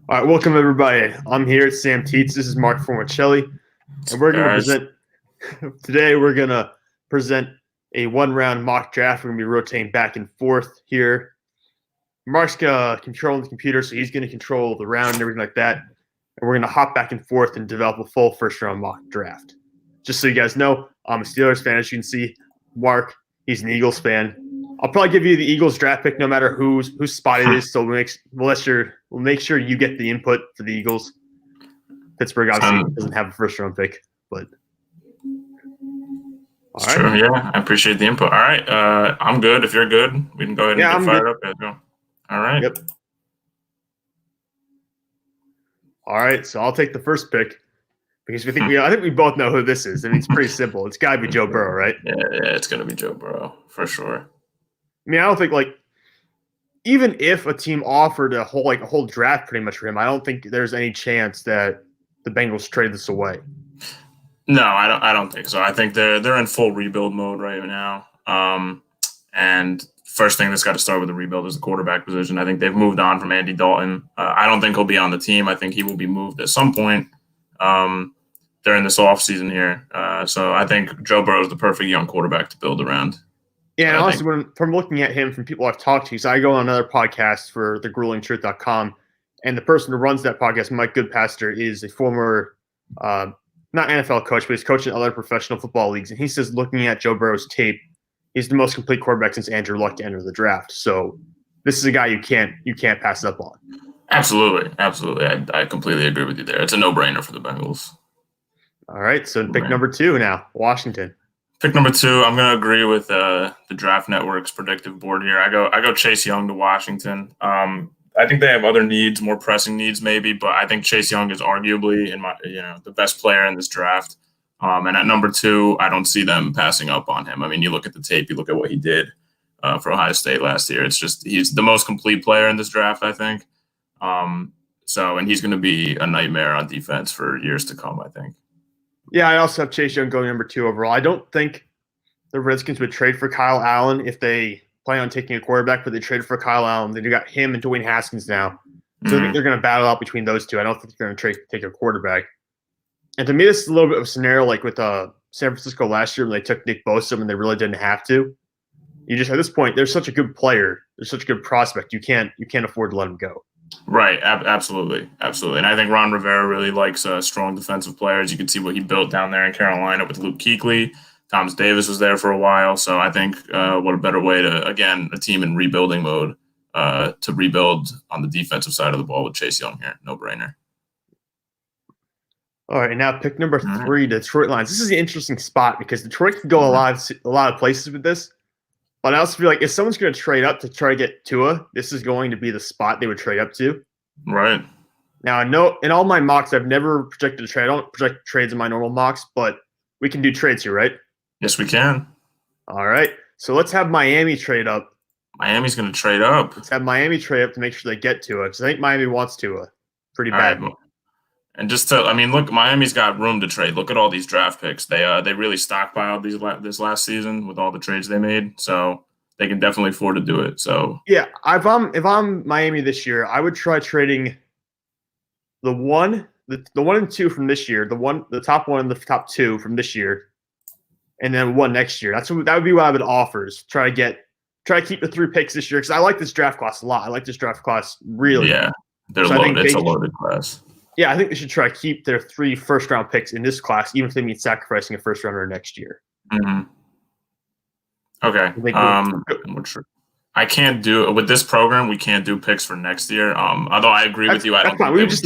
All right, welcome everybody. I'm here at Sam Teets. This is Mark Formichelli, and we're going to present today. We're going to present a one-round mock draft. We're going to be rotating back and forth here. Mark's controlling the computer, so he's going to control the round and everything like that. And we're going to hop back and forth and develop a full first-round mock draft. Just so you guys know, I'm a Steelers fan. As you can see, Mark, he's an Eagles fan. I'll probably give you the Eagles draft pick no matter whose spot it is. So we'll make sure you get the input for the Eagles. Pittsburgh obviously doesn't have a first round pick, but all right. True. Yeah, I appreciate the input. All right, I'm good. If you're good, we can go ahead and get fired up. All right. Yep. All right. So I'll take the first pick because I think we both know who this is. I mean, it's pretty simple. It's got to be Joe Burrow, right? Yeah, it's gonna be Joe Burrow for sure. I mean, I don't think even if a team offered a whole draft pretty much for him, I don't think there's any chance that the Bengals trade this away. No, I don't think so. I think they're in full rebuild mode right now. And first thing that's got to start with the rebuild is the quarterback position. I think they've moved on from Andy Dalton. I don't think he'll be on the team. I think he will be moved at some point during this offseason here. So I think Joe Burrow is the perfect young quarterback to build around. Yeah, and honestly, from looking at him, from people I've talked to, so I go on another podcast for thegruelingtruth.com, and the person who runs that podcast, Mike Goodpaster, is a former, not NFL coach, but he's coached in other professional football leagues. And he says, looking at Joe Burrow's tape, he's the most complete quarterback since Andrew Luck to enter the draft. So this is a guy you can't pass up on. Absolutely. I completely agree with you there. It's a no-brainer for the Bengals. All right, so pick number 2 now, Washington. Pick number 2, I'm going to agree with the Draft Network's predictive board here. I go Chase Young to Washington. I think they have other needs, more pressing needs maybe, but I think Chase Young is arguably the best player in this draft. And at number 2, I don't see them passing up on him. I mean, you look at the tape, you look at what he did for Ohio State last year. It's just he's the most complete player in this draft, I think. And he's going to be a nightmare on defense for years to come, I think. Yeah, I also have Chase Young going number 2 overall. I don't think the Redskins would trade for Kyle Allen if they plan on taking a quarterback, but they traded for Kyle Allen. They got him and Dwayne Haskins now. So I think they're going to battle out between those two. I don't think they're going to take a quarterback. And to me, this is a little bit of a scenario like with San Francisco last year when they took Nick Bosa and they really didn't have to. You just, at this point, they're such a good player. They're such a good prospect. You can't afford to let him go. Right, absolutely. And I think Ron Rivera really likes strong defensive players. You can see what he built down there in Carolina with Luke Kuechly. Thomas Davis was there for a while. So I think what a better way to, again, a team in rebuilding mode to rebuild on the defensive side of the ball with Chase Young here. No-brainer. All right, and now pick number 3, Detroit Lions. This is an interesting spot because Detroit can go a lot of places with this. But I also feel like if someone's going to trade up to try to get Tua, this is going to be the spot they would trade up to. Right. Now, I know in all my mocks, I've never projected a trade. I don't project trades in my normal mocks, but we can do trades here, right? Yes, we can. All right. So let's have Miami trade up. Miami's going to trade up. Let's have Miami trade up to make sure they get Tua because I think Miami wants Tua pretty bad. Right. And look, Miami's got room to trade. Look at all these draft picks. They really stockpiled this last season with all the trades they made, so they can definitely afford to do it. So yeah, if I'm Miami this year, I would try trading the 1 and 2 from this year, the top 1 and the top 2 from this year, and then 1 next year. That would be what I would offer. Is try to keep the 3 picks this year because I like this draft class a lot. I like this draft class really. Yeah, they're loaded. It's a loaded class. Yeah, I think they should try to keep their 3 first-round picks in this class, even if they mean sacrificing a first-rounder next year. Mm-hmm. Okay. I can't do with this program. We can't do picks for next year. Although I agree with you, I don't. Think we just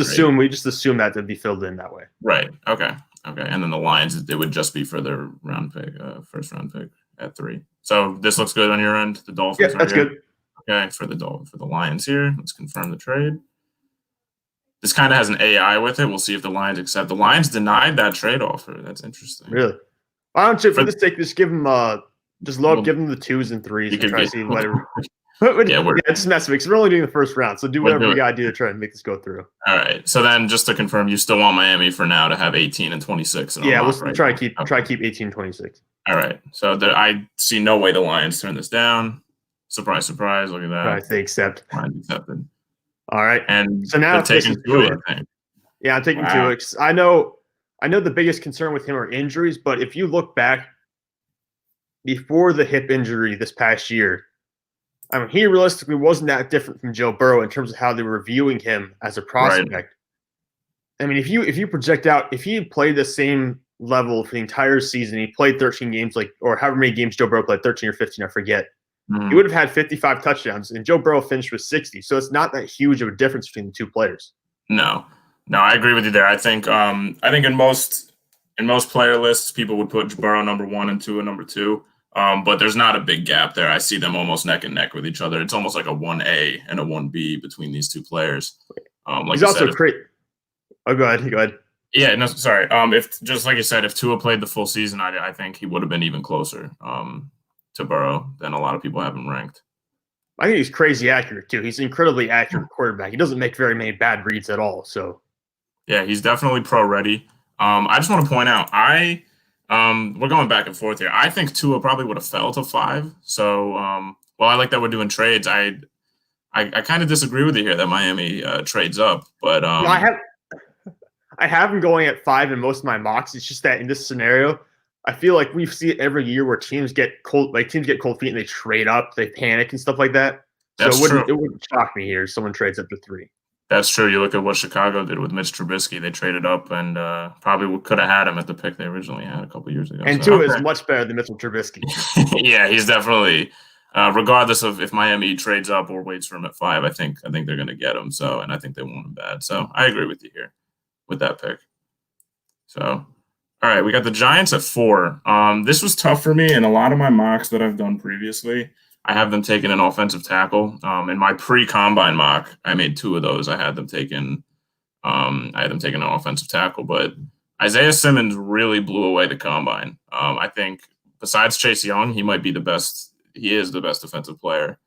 assume that to be filled in that way. Right. Okay. And then the Lions, it would just be for their first-round pick at 3. So this looks good on your end. The Dolphins. Yeah, that's good. Okay, for the Lions here. Let's confirm the trade. This kind of has an AI with it. We'll see if the Lions accept. The Lions denied that trade offer. That's interesting. Really? Why don't you, for this sake, just give them give them the 2s and 3s and try to see whatever. It's messy because we're only doing the first round. So do whatever you gotta do to try and make this go through. All right. So then, just to confirm, you still want Miami for now to have 18 and 26. Yeah, we'll try to keep 18 and 26. All right. So I see no way the Lions turn this down. Surprise, surprise! Look at that. All right, they accept. Lions accepted. All right. And So now they're if this taking is Tua, Tua, I think. yeah, I'm taking Wow. Tua. I know the biggest concern with him are injuries, but if you look back before the hip injury this past year, I mean, he realistically wasn't that different from Joe Burrow in terms of how they were viewing him as a Right. prospect. I mean, if you project out, if he had played the same level for the entire season, he played 13 games, or however many games Joe Burrow played, 13 or 15, I forget. He would have had 55 touchdowns, and Joe Burrow finished with 60. So it's not that huge of a difference between the two players. No, I agree with you there. I think in most player lists, people would put Burrow number 1 and Tua number 2. But there's not a big gap there. I see them almost neck and neck with each other. It's almost like a 1A and a 1B between these two players. Like He's you also said, great. Oh, go ahead. Go ahead. yeah, no, sorry. If just like you said, if Tua played the full season, I think he would have been even closer to Burrow than a lot of people have him ranked. I think he's crazy accurate too. He's an incredibly accurate quarterback. He doesn't make very many bad reads at all. So yeah, he's definitely pro ready. I just want to point out, we're going back and forth here. I think Tua probably would have fell to 5. So while I like that we're doing trades, I kind of disagree with you here that Miami trades up. But I have him going at 5 in most of my mocks. It's just that in this scenario, I feel like we see it every year where teams get cold feet and they trade up, they panic and stuff like that. So that's true. It wouldn't shock me here if someone trades up to 3. That's true. You look at what Chicago did with Mitch Trubisky. They traded up and probably could have had him at the pick they originally had a couple years ago. And Tua is much better than Mitchell Trubisky. Yeah, he's definitely, regardless of if Miami trades up or waits for him at 5, I think they're going to get him. So, and I think they want him bad. So I agree with you here with that pick. So, all right, we got the Giants at 4. This was tough for me. In a lot of my mocks that I've done previously, I have them taking an offensive tackle. In my pre-combine mock, I made 2 of those. I had them taking an offensive tackle, but Isaiah Simmons really blew away the combine. I think besides Chase Young, he might be the best. He is the best defensive player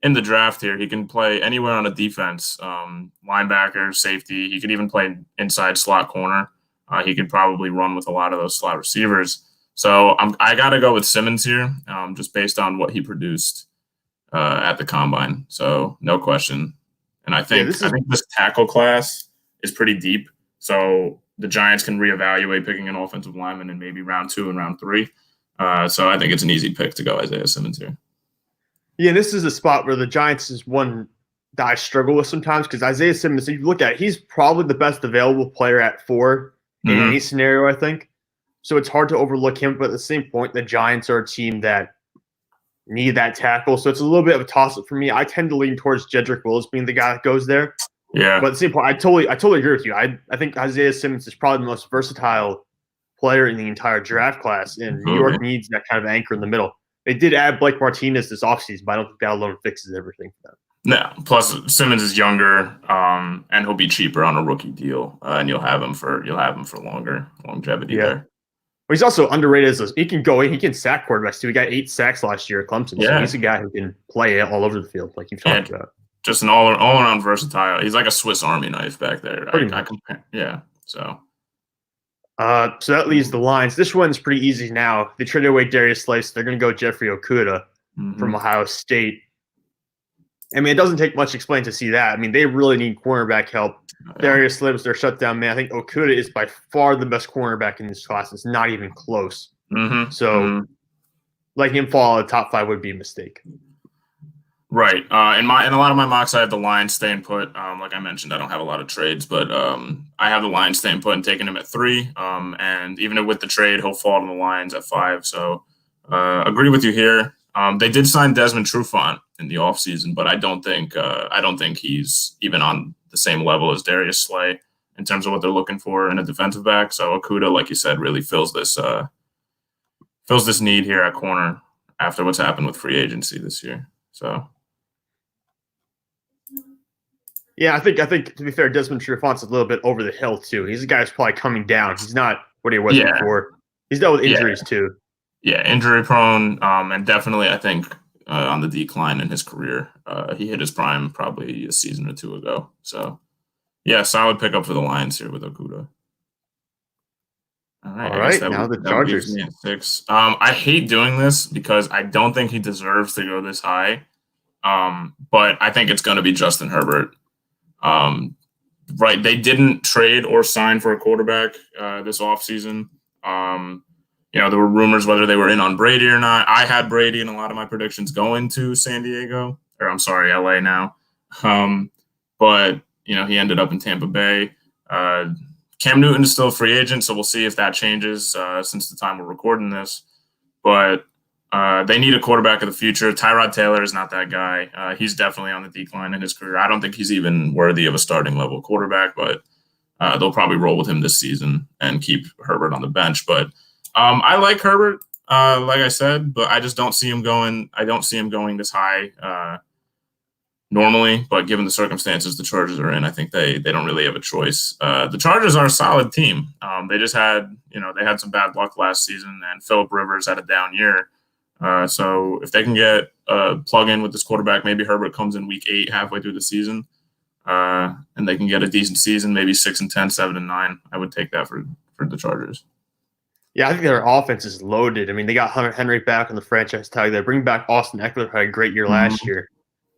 in the draft here. He can play anywhere on a defense, linebacker, safety. He could even play inside slot corner. He could probably run with a lot of those slot receivers. So I got to go with Simmons here, just based on what he produced at the combine. So no question. And I think this tackle class is pretty deep. So the Giants can reevaluate picking an offensive lineman in maybe round 2 and round 3. So I think it's an easy pick to go Isaiah Simmons here. Yeah, this is a spot where the Giants is one that I struggle with sometimes because Isaiah Simmons, if you look at it, he's probably the best available player at 4 in any scenario, I think. So it's hard to overlook him, but at the same point, the Giants are a team that need that tackle. So it's a little bit of a toss-up for me. I tend to lean towards Jedrick Wills being the guy that goes there. Yeah. But at the same point, I totally agree with you. I think Isaiah Simmons is probably the most versatile player in the entire draft class, and New York needs that kind of anchor in the middle. They did add Blake Martinez this offseason, but I don't think that alone fixes everything for them. No. Plus, Simmons is younger, and he'll be cheaper on a rookie deal, and you'll have him for longer longevity there. Well, he's also underrated he can go in. He can sack quarterbacks too. He got 8 sacks last year at Clemson, so he's a guy who can play all over the field, like you've talked about. Just an all-around versatile. He's like a Swiss Army knife back there. So that leaves the lines. This one's pretty easy now. They traded away Darius Slay, so they're going to go Jeffrey Okudah from Ohio State. I mean, it doesn't take much to explain to see that. I mean, they really need cornerback help. Darius Slay was their shutdown man. I think Okudah is by far the best cornerback in this class. It's not even close. Letting him fall out of the top 5 would be a mistake. Right. In a lot of my mocks, I have the Lions staying put. Like I mentioned, I don't have a lot of trades, but I have the Lions staying put and taking him at 3. And even with the trade, he'll fall to the Lions at 5. So agree with you here. They did sign Desmond Trufant in the offseason, but I don't think he's even on the same level as Darius Slay in terms of what they're looking for in a defensive back. So Okudah, like you said, really fills this need here at corner after what's happened with free agency this year. So. Yeah, I think to be fair, Desmond Trufant's a little bit over the hill too. He's a guy who's probably coming down. He's not what he was before. He's dealt with injuries too. Yeah, injury prone, and definitely I think on the decline in his career. He hit his prime probably a season or 2 ago. So yeah, solid pickup for the Lions here with Okudah. All right. Now the Chargers. 6. I hate doing this because I don't think he deserves to go this high. But I think it's going to be Justin Herbert. Right, they didn't trade or sign for a quarterback this offseason. There were rumors whether they were in on Brady or not. I had Brady in a lot of my predictions going to San Diego, or I'm sorry, LA now. But he ended up in Tampa Bay. Cam Newton is still a free agent, so we'll see if that changes since the time we're recording this. But they need a quarterback of the future. Tyrod Taylor is not that guy. He's definitely on the decline in his career. I don't think he's even worthy of a starting level quarterback, but they'll probably roll with him this season and keep Herbert on the bench. But I like Herbert, like I said, but I just don't see him going. I don't see him going this high normally. But given the circumstances the Chargers are in, I think they don't really have a choice. The Chargers are a solid team. They just had they had some bad luck last season, and Phillip Rivers had a down year. So if they can get a plug in with this quarterback, maybe Herbert comes in week 8, halfway through the season, and they can get a decent season, maybe 6-10, 7-9. I would take that for the Chargers. Yeah, I think their offense is loaded. I mean, they got Hunter Henry back on the franchise tag. They bring back Austin Eckler, who had a great year last year.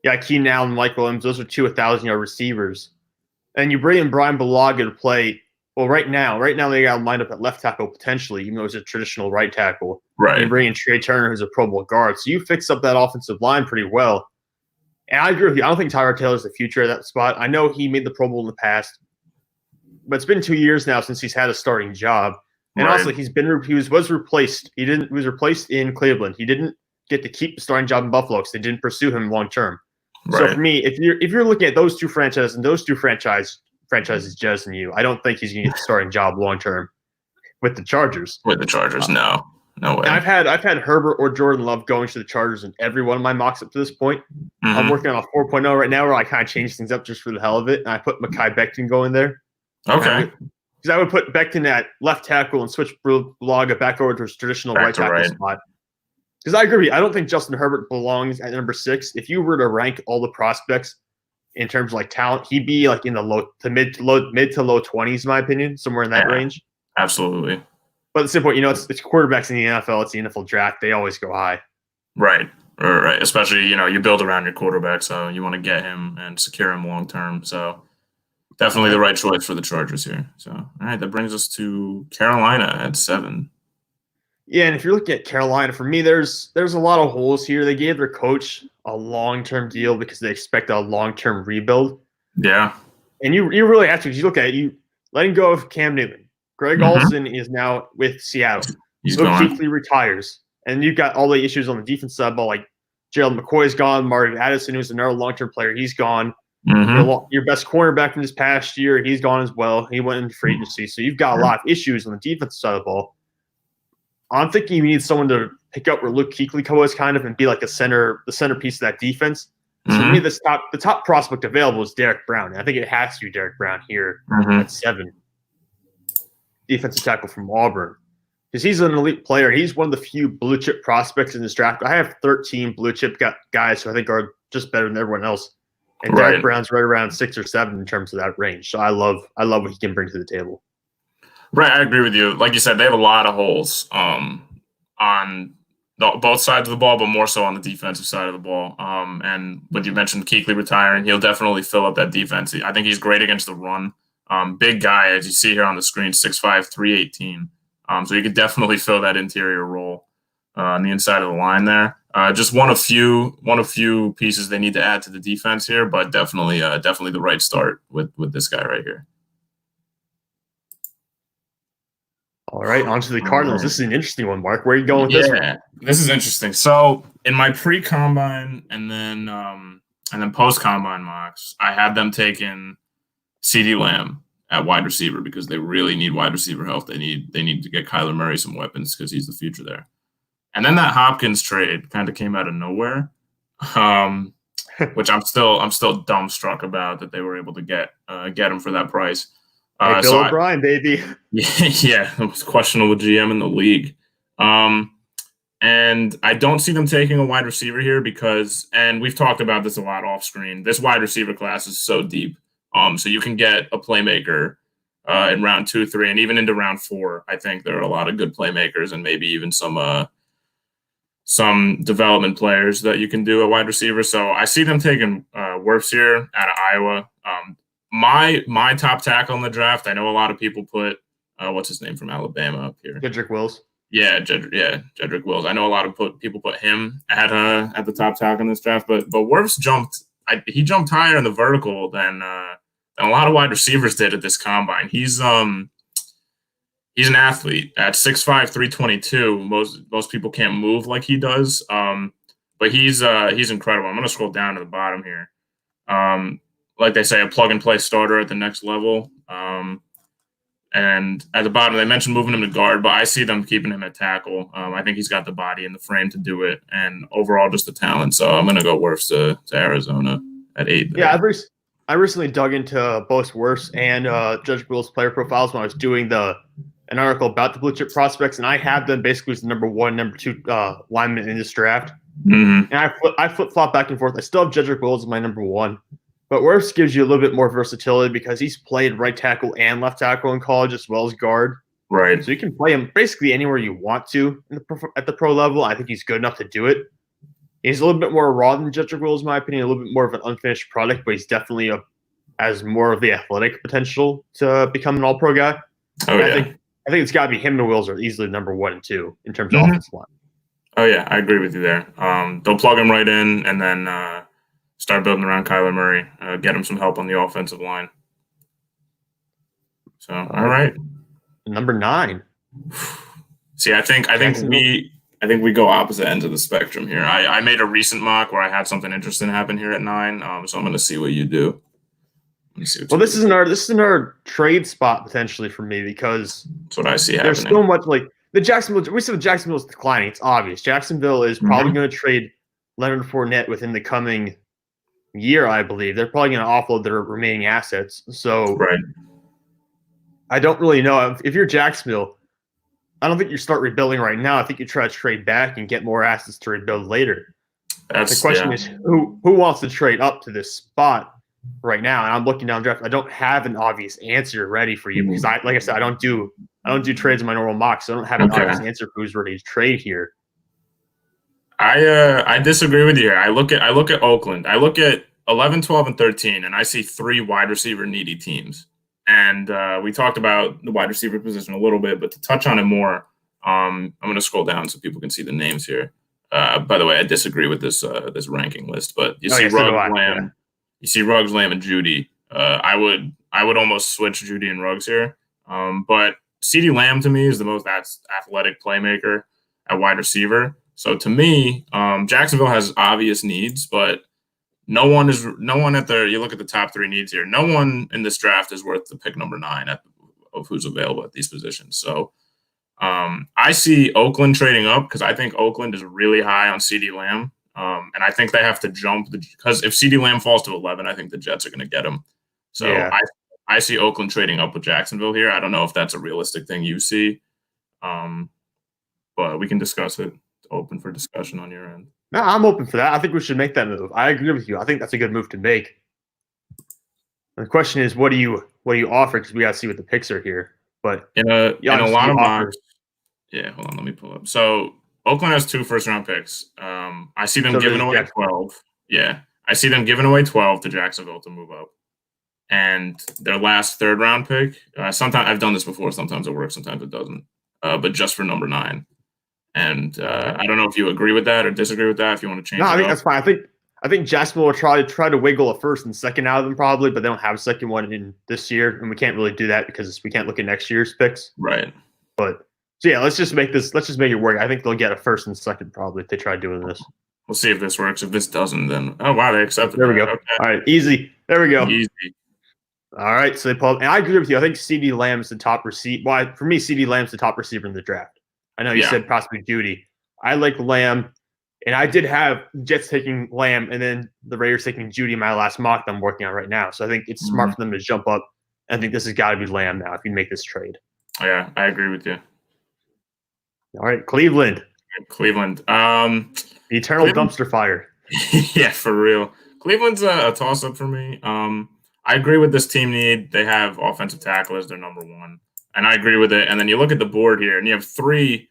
Yeah, Keenan Allen and Mike Williams, those are 2 1,000-yard receivers. And you bring in Brian Bulaga to play. Well, right now they got him lined up at left tackle potentially, even though he's a traditional right tackle. Right. And you bring in Trey Turner, who's a Pro Bowl guard. So you fix up that offensive line pretty well. And I agree with you. I don't think Tyrod Taylor's the future of that spot. I know he made the Pro Bowl in the past, but it's been 2 years now since he's had a starting job. And also, he was replaced. He was replaced in Cleveland. He didn't get to keep the starting job in Buffalo because they didn't pursue him long term. Right. So for me, if you're looking at those two franchises and those two franchises jettison you, I don't think he's going to get the starting job long term with the Chargers. With the Chargers, no way. And I've had Herbert or Jordan Love going to the Chargers in every one of my mocks up to this point. Mm-hmm. I'm working on a 4.0 right now where I kind of change things up just for the hell of it, and I put Mekhi Becton going there. Okay. Because I would put Becton at left tackle and switch Bulaga back over to his traditional right tackle spot. Because I agree with you. I don't think Justin Herbert belongs at number 6. If you were to rank all the prospects in terms of like talent, he'd be like in the mid to low 20s, in my opinion, somewhere in that range. Absolutely. But at the same point, it's quarterbacks in the NFL. It's the NFL draft. They always go high. Right. Especially, you build around your quarterback, so you want to get him and secure him long term. So definitely the right choice for the Chargers here. So, all right, that brings us to Carolina at 7. Yeah, and if you're looking at Carolina, for me, there's a lot of holes here. They gave their coach a long-term deal because they expect a long-term rebuild. Yeah. And you really have to, because you look at it, you letting go of Cam Newton. Greg Olsen is now with Seattle. Luke Kuechly retires. And you've got all the issues on the defense side, but like Gerald McCoy's gone, Marvin Addison, who's another long-term player, he's gone. Mm-hmm. Your best cornerback from this past year, he's gone as well. He went into free agency. So you've got a lot of issues on the defensive side of the ball. I'm thinking you need someone to pick up where Luke Kuechly was kind of and be like the centerpiece of that defense. So to me, the top prospect available is Derek Brown. And I think it has to be Derek Brown here at 7. Defensive tackle from Auburn. Because he's an elite player. He's one of the few blue chip prospects in this draft. I have 13 blue chip guys who I think are just better than everyone else. And Derek Brown's right around 6 or 7 in terms of that range. So I love what he can bring to the table. Right, I agree with you. Like you said, they have a lot of holes on both sides of the ball, but more so on the defensive side of the ball. And when you mentioned Kuechly retiring, he'll definitely fill up that defense. I think he's great against the run. Big guy, as you see here on the screen, 6'5", 318. So he could definitely fill that interior role on the inside of the line there. Just one of few pieces they need to add to the defense here, but definitely the right start with this guy right here. All right, on to the Cardinals. This is an interesting one, Mark. Where are you going with this one? Yeah, this is interesting. So in my pre-combine and then post-combine mocks, I had them taking CeeDee Lamb at wide receiver because they really need wide receiver help. They need to get Kyler Murray some weapons because he's the future there. And then that Hopkins trade kind of came out of nowhere, which I'm still dumbstruck about that they were able to get him for that price. Hey, Bill O'Brien, baby. Yeah, the most questionable GM in the league. And I don't see them taking a wide receiver here because, and we've talked about this a lot off screen, this wide receiver class is so deep. So you can get a playmaker in round 2, 3, and even into round 4. I think there are a lot of good playmakers and maybe even some development players that you can do at wide receiver. So I see them taking Wirfs here out of Iowa. my top tackle in the draft, I know a lot of people put what's his name from Alabama up here. Jedrick Wills. Yeah, Jedrick Wills. I know a lot of people put him at the top tackle in this draft, but Wirfs jumped. He jumped higher in the vertical than a lot of wide receivers did at this combine. He's an athlete at 6'5", 322. Most people can't move like he does. But he's incredible. I'm going to scroll down to the bottom here. Like they say, a plug and play starter at the next level. And at the bottom, they mentioned moving him to guard, but I see them keeping him at tackle. I think he's got the body and the frame to do it, and overall just the talent. So I'm going to go Wirfs to Arizona at 8. Yeah, I recently dug into both Wirfs and Judge Will's player profiles when I was doing an article about the blue chip prospects, and I have them basically as the number 1, number 2 lineman in this draft. Mm-hmm. And I flip-flop back and forth. I still have Jedrick Wills as my number 1. But Wirfs gives you a little bit more versatility because he's played right tackle and left tackle in college as well as guard. Right. So you can play him basically anywhere you want to at the pro level. I think he's good enough to do it. He's a little bit more raw than Jedrick Wills, in my opinion, a little bit more of an unfinished product, but he's definitely has more of the athletic potential to become an all-pro guy. Oh, yeah. I think it's got to be him and Wills are easily number 1 and 2 in terms of offensive line. Oh, yeah, I agree with you there. They'll plug him right in and then start building around Kyler Murray, get him some help on the offensive line. So, all right. Number 9. See, I think we go opposite ends of the spectrum here. I made a recent mock where I had something interesting happen here at 9, so I'm going to see what you do. This is our trade spot potentially for me because that's what I see happening. There's so much like the Jacksonville. We said Jacksonville is declining. It's obvious. Jacksonville is probably going to trade Leonard Fournette within the coming year. I believe they're probably going to offload their remaining assets. So right. I don't really know if you're Jacksonville. I don't think you start rebuilding right now. I think you try to trade back and get more assets to rebuild later. The question is who wants to trade up to this spot right now? And I'm looking down the draft. I don't have an obvious answer ready for you because like I said, I don't do trades in my normal mocks, so I don't have an obvious answer for who's ready to trade here. I disagree with you here. I look at Oakland. I look at 11, 12, and 13, and I see 3 wide receiver needy teams. And we talked about the wide receiver position a little bit, but to touch on it more, I'm going to scroll down so people can see the names here. By the way, I dislagree with this ranking list, but you see Ruggs, Lamb. You see Ruggs, Lamb, and Judy. I would almost switch Judy and Ruggs here. But CeeDee Lamb to me is the most athletic playmaker at wide receiver. So to me, Jacksonville has obvious needs, but no one at you look at the top 3 needs here. No one in this draft is worth the pick number 9 of who's available at these positions. So I see Oakland trading up because I think Oakland is really high on CeeDee Lamb. And I think they have to jump because if CeeDee Lamb falls to 11, I think the Jets are going to get him. So yeah. I see Oakland trading up with Jacksonville here. I don't know if that's a realistic thing you see, but we can discuss it. It's open for discussion on your end. No, I'm open for that. I think we should make that move. I agree with you. I think that's a good move to make. The question is, what do you offer? Because we got to see what the picks are here. But in a lot of mocks, hold on, let me pull up. So Oakland has 2 first-round picks. I see them giving away 12. Yeah, I see them giving away 12 to Jacksonville to move up. And their last 3rd-round pick, sometimes I've done this before. Sometimes it works, sometimes it doesn't. But just for number 9. And I don't know if you agree with that or disagree with that. If you want to change, I think that's fine. I think Jacksonville will try to wiggle a 1st and 2nd out of them probably, but they don't have a 2nd one in this year, and we can't really do that because we can't look at next year's picks. Right. But so yeah, let's just make it work. I think they'll get a 1st and 2nd probably if they try doing this. We'll see if this works. If this doesn't, then they accepted. There we go. Okay. All right, easy. There we go. Easy. All right, so they pull up, and I agree with you. I think CeeDee Lamb is the top receiver. Why for me, CeeDee Lamb's the top receiver in the draft. I know you said possibly Judy. I like Lamb, and I did have Jets taking Lamb, and then the Raiders taking Judy in my last mock that I'm working on right now. So I think it's smart for them to jump up. I think this has got to be Lamb now if you make this trade. Yeah, I agree with you. All right, Cleveland. The eternal dumpster fire. Yeah, for real. Cleveland's a toss-up for me. I agree with this team need. They have offensive tackle as their number 1, and I agree with it. And then you look at the board here, and you have 3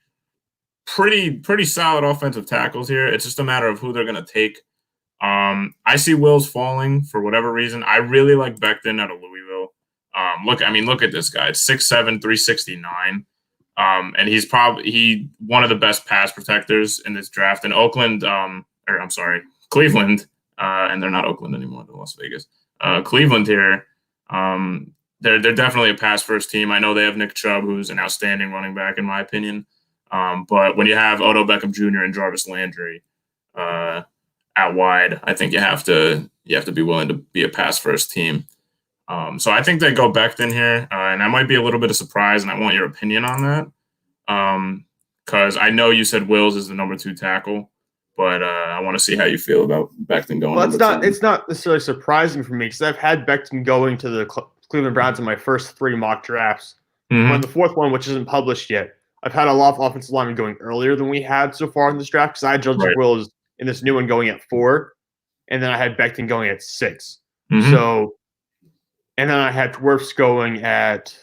pretty solid offensive tackles here. It's just a matter of who they're going to take. I see Wills falling for whatever reason. I really like Becton out of Louisville. Look at this guy. It's 6'7", 369. And he's one of the best pass protectors in this draft. And Cleveland, and they're not Oakland anymore, they're Las Vegas. Cleveland here, they're definitely a pass first team. I know they have Nick Chubb, who's an outstanding running back in my opinion. But when you have Odell Beckham Jr. and Jarvis Landry out wide, I think you have to be willing to be a pass first team. So I think they go Becton here, and I might be a little bit of surprise, and I want your opinion on that. Because I know you said Wills is the number 2 tackle, but I want to see how you feel about Becton going. Well, it's not necessarily surprising for me because I've had Becton going to the Cleveland Browns in my first 3 mock drafts. On the 4th one, which isn't published yet, I've had a lot of offensive linemen going earlier than we had so far in this draft because I had Jedrick Wills in this new one going at 4, and then I had Becton going at 6. So, and then I had Dwarfs going at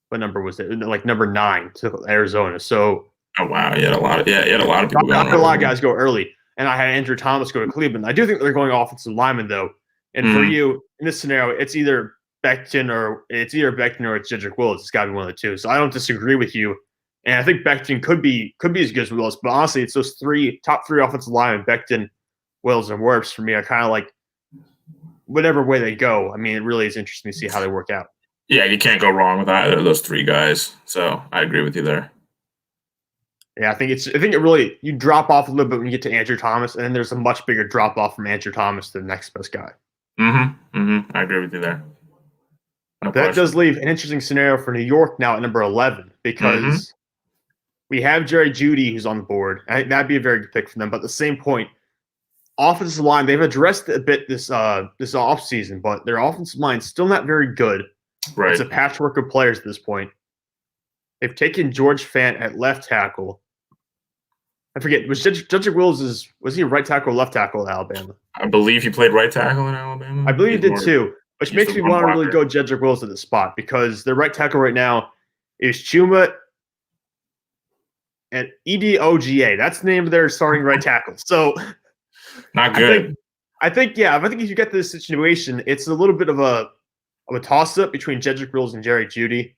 what number was it? Like number 9 to Arizona. So, oh wow, you had a lot of people. I had a lot of guys go early, and I had Andrew Thomas go to Cleveland. I do think they're going offensive lineman though, and for you in this scenario, it's either Becton or it's Jedrick Wills. It's got to be one of the two. So I don't disagree with you. And I think Becton could be as good as Wills, but honestly, it's those top 3 offensive linemen, Becton, Wills, and Wirfs for me. I kind of like whatever way they go. I mean, it really is interesting to see how they work out. Yeah, you can't go wrong with either of those 3 guys. So I agree with you there. Yeah, I think it really you drop off a little bit when you get to Andrew Thomas, and then there's a much bigger drop off from Andrew Thomas to the next best guy. I agree with you there. That does leave an interesting scenario for New York now at number 11 because we have Jerry Jeudy who's on the board. I think that'd be a very good pick for them. But at the same point, offensive line, they've addressed it a bit this offseason, but their offensive line is still not very good. Right. It's a patchwork of players at this point. They've taken George Fant at left tackle. I forget, was Jedrick Wills was he a right tackle or left tackle at Alabama? I believe he played right tackle in Alabama. I believe he did too, which makes me want to really go Jedrick Wills at the spot because their right tackle right now is Chuma and Edoga. That's the name of their starting right tackle. So not good. I think if you get to this situation, it's a little bit of a toss-up between Jedrick Wills and Jerry Jeudy.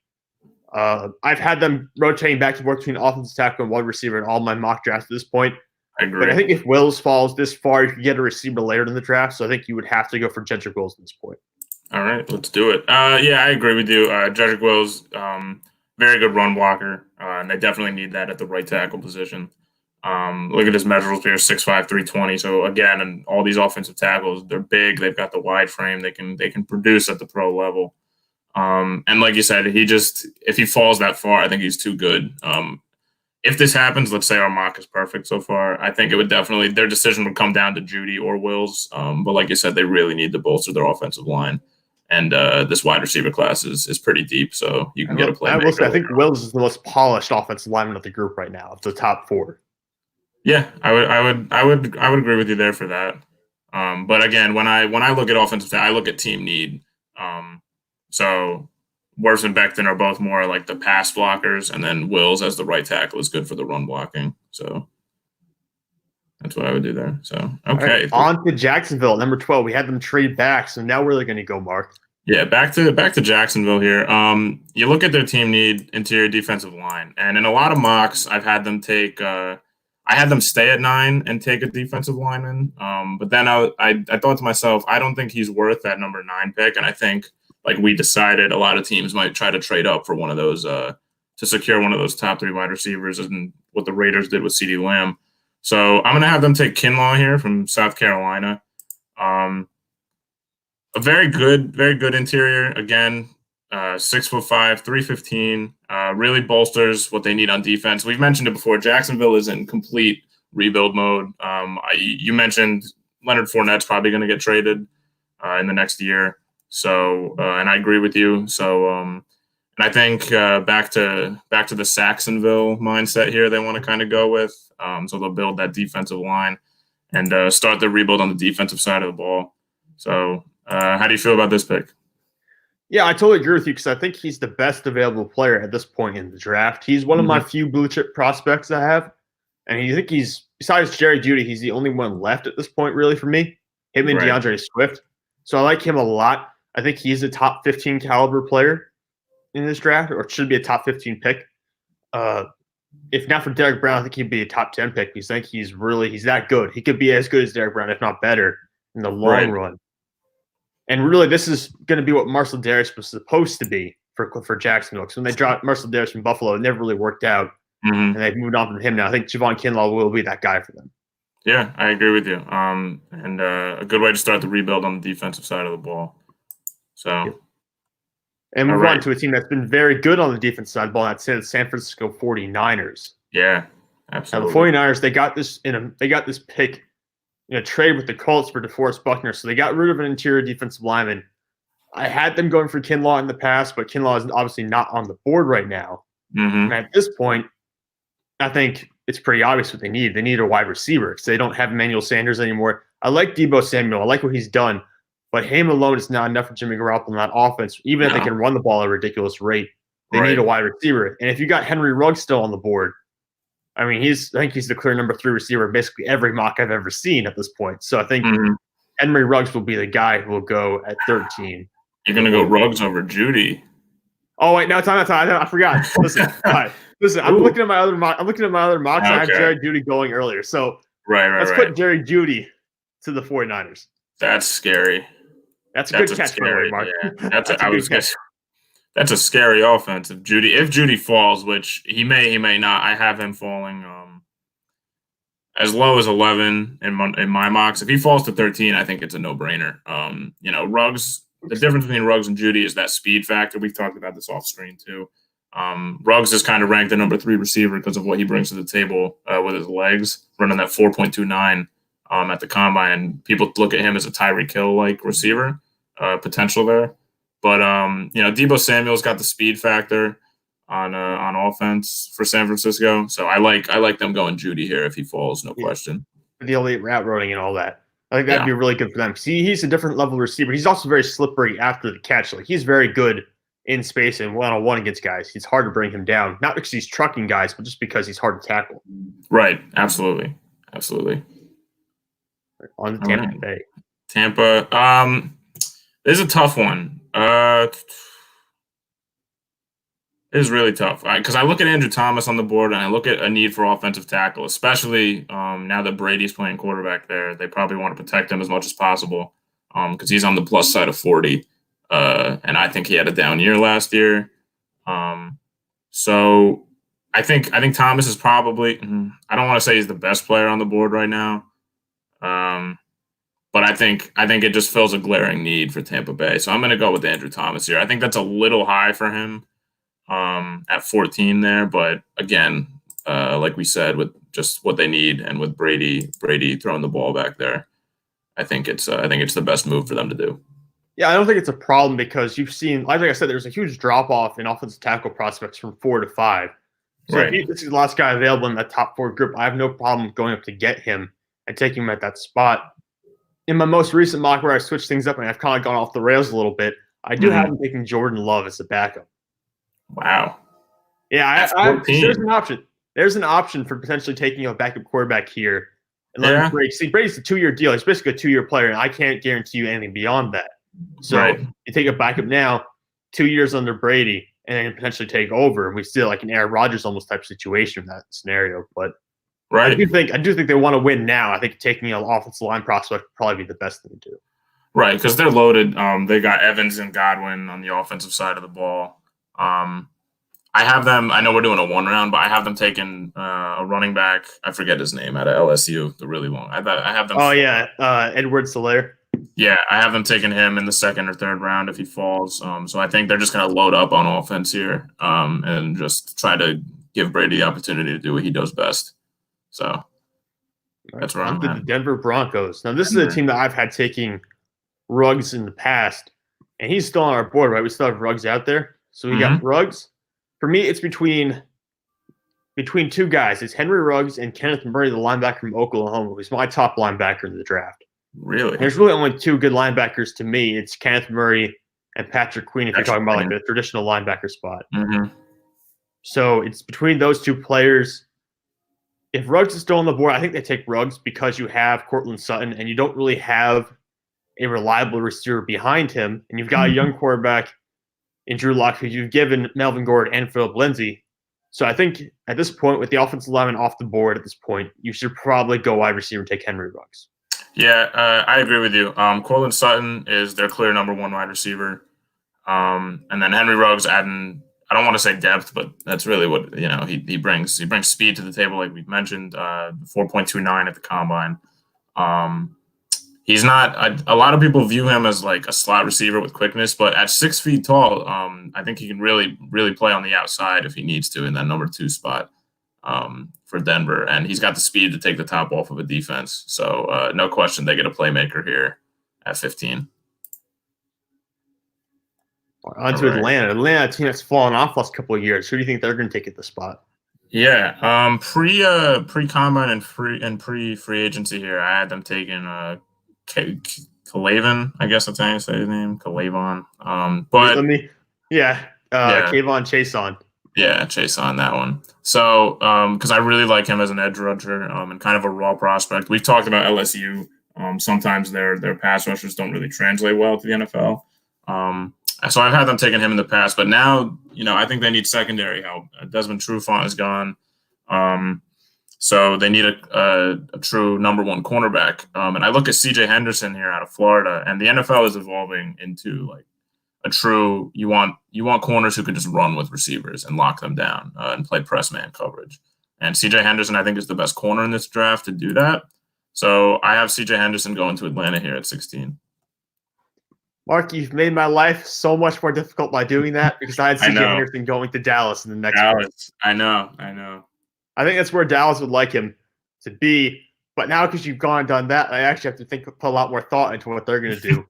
I've had them rotating back and forth between offensive tackle and wide receiver in all my mock drafts at this point. I agree. But I think if Wills falls this far, you can get a receiver later in the draft. So I think you would have to go for Jedrick Wills at this point. All right, let's do it. Yeah, I agree with you. Jedrick Wills, very good run blocker, and they definitely need that at the right tackle position. Look at his measurables here, 6'5", 320. So again, and all these offensive tackles, they're big. They've got the wide frame. They can produce at the pro level. And like you said, if he falls that far, I think he's too good. If this happens, let's say our mock is perfect so far, I think it would definitely their decision would come down to Jeudy or Wills. But like you said, they really need to bolster their offensive line. And this wide receiver class is pretty deep, so you can get a playmaker. I think Wills is the most polished offensive lineman of the group right now, of the top 4. Yeah, I would agree with you there for that. But again, when I look at offensive, I look at team need. So Wirfs and Becton are both more like the pass blockers, and then Wills as the right tackle is good for the run blocking. So that's what I would do there. So okay, right, on to Jacksonville, number 12. We had them trade back, so now where are they going to go, Mark? Yeah, back to Jacksonville here. You look at their team need interior defensive line, and in a lot of mocks, I've had them take. I had them stay at 9 and take a defensive lineman. But then I thought to myself, I don't think he's worth that number 9 pick, and I think like we decided, a lot of teams might try to trade up for one of those to secure one of those top 3 wide receivers, and what the Raiders did with CeeDee Lamb. So I'm going to have them take Kinlaw here from South Carolina. A very good interior. Again, 6'5", 315. Really bolsters what they need on defense. We've mentioned it before. Jacksonville is in complete rebuild mode. You mentioned Leonard Fournette's probably going to get traded in the next year. So, and I agree with you. So, and I think back to the Saxonville mindset here, they want to kind of go with. So they'll build that defensive line and start the rebuild on the defensive side of the ball. So, how do you feel about this pick? Yeah, I totally agree with you because I think he's the best available player at this point in the draft. He's one of my few blue chip prospects I have, and I think he's, besides Jerry Jeudy, he's the only one left at this point, really, for me. Him and DeAndre Swift. So I like him a lot. I think he's a top 15 caliber player in this draft, or should be a top 15 pick. If not for Derek Brown, I think he'd be a top 10 pick because I think he's that good. He could be as good as Derek Brown, if not better, in the long run. And really, this is going to be what Marcel Darius was supposed to be for Jacksonville. Because when they dropped Marcel Darius from Buffalo, it never really worked out. And they've moved on from him now. I think Javon Kinlaw will be that guy for them. Yeah, I agree with you. And a good way to start the rebuild on the defensive side of the ball. So, and move on to a team that's been very good on the defensive side of the ball. That's the San Francisco 49ers. Yeah, absolutely. Now the 49ers, they got this pick in a trade with the Colts for DeForest Buckner, so they got rid of an interior defensive lineman. I had them going for Kinlaw in the past, but Kinlaw is obviously not on the board right now. And at this point, I think it's pretty obvious what they need. They need a wide receiver because they don't have Emmanuel Sanders anymore. I like Deebo Samuel. I like what he's done. But him alone is not enough for Jimmy Garoppolo in that offense. Even if they can run the ball at a ridiculous rate, they need a wide receiver. And if you got Henry Ruggs still on the board, I mean, I think he's the clear number 3 receiver in basically every mock I've ever seen at this point. So I think Henry Ruggs will be the guy who will go at 13. You're going to go Ruggs over Judy. Oh wait, no, time. I forgot. Listen, listen. I'm looking at my other mock. I have Jerry Jeudy going earlier. So let's put Jerry Jeudy to the 49ers. That's scary. That's a good catch, scary, Mark. Yeah. That's a scary offense. If Jeudy falls, which he may not, I have him falling as low as 11 in my mocks. If he falls to 13, I think it's a no-brainer. Ruggs. The difference between Ruggs and Jeudy is that speed factor. We've talked about this off screen too. Ruggs is kind of ranked the number 3 receiver because of what he brings to the table with his legs, running that 4.29 at the combine. And people look at him as a Tyreek Hill-like receiver, potential there. But Deebo Samuel's got the speed factor on offense for San Francisco. So I like them going Jeudy here if he falls, no question. The elite route running and all that. I think that'd be really good for them. See, he's a different level receiver. He's also very slippery after the catch. Like he's very good in space and one-on-one against guys. It's hard to bring him down, not because he's trucking guys, but just because he's hard to tackle. Right. Absolutely. On Tampa Bay. Tampa. This is a tough one. It is really tough because I look at Andrew Thomas on the board and I look at a need for offensive tackle, especially now that Brady's playing quarterback there. They probably want to protect him as much as possible because he's on the plus side of 40. And I think he had a down year last year. So I think Thomas is probably I don't want to say he's the best player on the board right now. But I think it just fills a glaring need for Tampa Bay. So I'm going to go with Andrew Thomas here. I think that's a little high for him. At 14 there, but again, like we said, with just what they need and with Brady throwing the ball back there, I think it's the best move for them to do. Yeah, I don't think it's a problem because you've seen, like I said, there's a huge drop off in offensive tackle prospects from 4 to 5. So if this is the last guy available in that top 4 group, I have no problem going up to get him and taking him at that spot. In my most recent mock where I switched things up and I've kind of gone off the rails a little bit, I do have him taking Jordan Love as a backup. Wow. Yeah, there's an option. There's an option for potentially taking a backup quarterback here and letting him break. See, Brady's a 2-year deal. He's basically a 2-year player, and I can't guarantee you anything beyond that. So you take a backup now, 2 years under Brady, and then potentially take over. And we still like an Aaron Rodgers almost type situation in that scenario. But I do think they want to win now. I think taking an offensive line prospect would probably be the best thing to do. Right, because they're loaded. They got Evans and Godwin on the offensive side of the ball. I have them. I know we're doing a 1 round, but I have them taking a running back. I forget his name out of LSU. The really long. I have them. Oh yeah, Edwards-Helaire. Yeah, I have them taking him in the 2nd or 3rd round if he falls. So I think they're just going to load up on offense here and just try to give Brady the opportunity to do what he does best. So that's where I'm at. The Denver Broncos. Now this is a team that I've had taking Ruggs in the past, and he's still on our board, right? We still have Ruggs out there. So we got Ruggs. For me, it's between 2 guys. It's Henry Ruggs and Kenneth Murray, the linebacker from Oklahoma, who's my top linebacker in the draft. Really? And there's really only 2 good linebackers to me. It's Kenneth Murray and Patrick Queen if you're talking about like the traditional linebacker spot. So it's between those 2 players. If Ruggs is still on the board, I think they take Ruggs because you have Cortland Sutton and you don't really have a reliable receiver behind him, and you've got a young quarterback in Drew Lock who you've given Melvin Gordon and Philip Lindsay. So I think at this point, with the offensive lineman off the board at this point, you should probably go wide receiver and take Henry Ruggs. Yeah, I agree with you. Cortland Sutton is their clear number one wide receiver. And then Henry Ruggs adding, I don't want to say depth, but that's really what he brings. He brings speed to the table, like we've mentioned, 4.29 at the combine. He's not a lot of people view him as like a slot receiver with quickness, but at 6 feet tall, I think he can really play on the outside if he needs to in that number 2 spot for Denver. And he's got the speed to take the top off of a defense. So no question they get a playmaker here at 15. On to Atlanta. Atlanta, a team that's fallen off last couple of years. Who do you think they're going to take at the spot? Yeah, pre combine and pre free agency here, I had them taking Calavon. I guess that's how you say his name, Calavon. But Kayvon Chason. Yeah, Chason, that one. So because I really like him as an edge rusher and kind of a raw prospect. We've talked about LSU. Sometimes their pass rushers don't really translate well to the NFL. So I've had them taking him in the past, but now, I think they need secondary help. Desmond Trufant is gone. So they need a true number one cornerback. And I look at CJ Henderson here out of Florida, and the NFL is evolving into like a true, you want corners who can just run with receivers and lock them down and play press man coverage. And CJ Henderson, I think, is the best corner in this draft to do that. So I have CJ Henderson going to Atlanta here at 16. Mark, you've made my life so much more difficult by doing that because I had CJ Henderson going to Dallas in the next round. I know. I think that's where Dallas would like him to be. But now because you've gone and done that, I actually have to put a lot more thought into what they're going to do.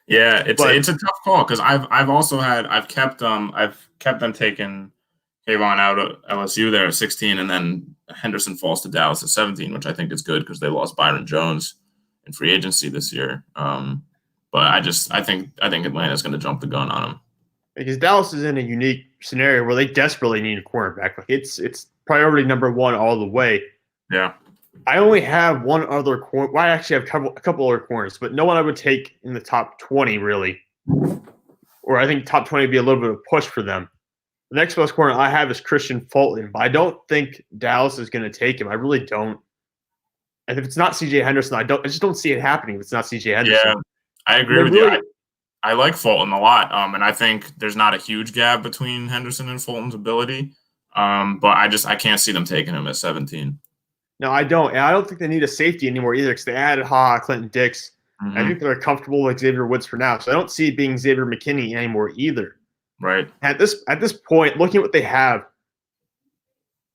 Yeah, it's a tough call because I've kept them taking Kayvon out of LSU there at 16, and then Henderson falls to Dallas at 17, which I think is good because they lost Byron Jones in free agency this year. But I think Atlanta's going to jump the gun on him because Dallas is in a unique scenario where they desperately need a cornerback. Like it's priority number one all the way. Yeah. I only have one other corner. Well, I actually have a couple other corners, but no one I would take in the top 20 really. Or I think top 20 would be a little bit of a push for them. The next best corner I have is Christian Fulton, but I don't think Dallas is going to take him. I really don't. And if it's not CJ Henderson, I just don't see it happening if it's not CJ Henderson. Yeah. I agree with you. I like Fulton a lot, and I think there's not a huge gap between Henderson and Fulton's ability, but I can't see them taking him at 17. No, I don't. And I don't think they need a safety anymore either because they added Clinton Dix. Mm-hmm. I think they're comfortable with Xavier Woods for now, so I don't see it being Xavier McKinney anymore either. Right. At this point, looking at what they have,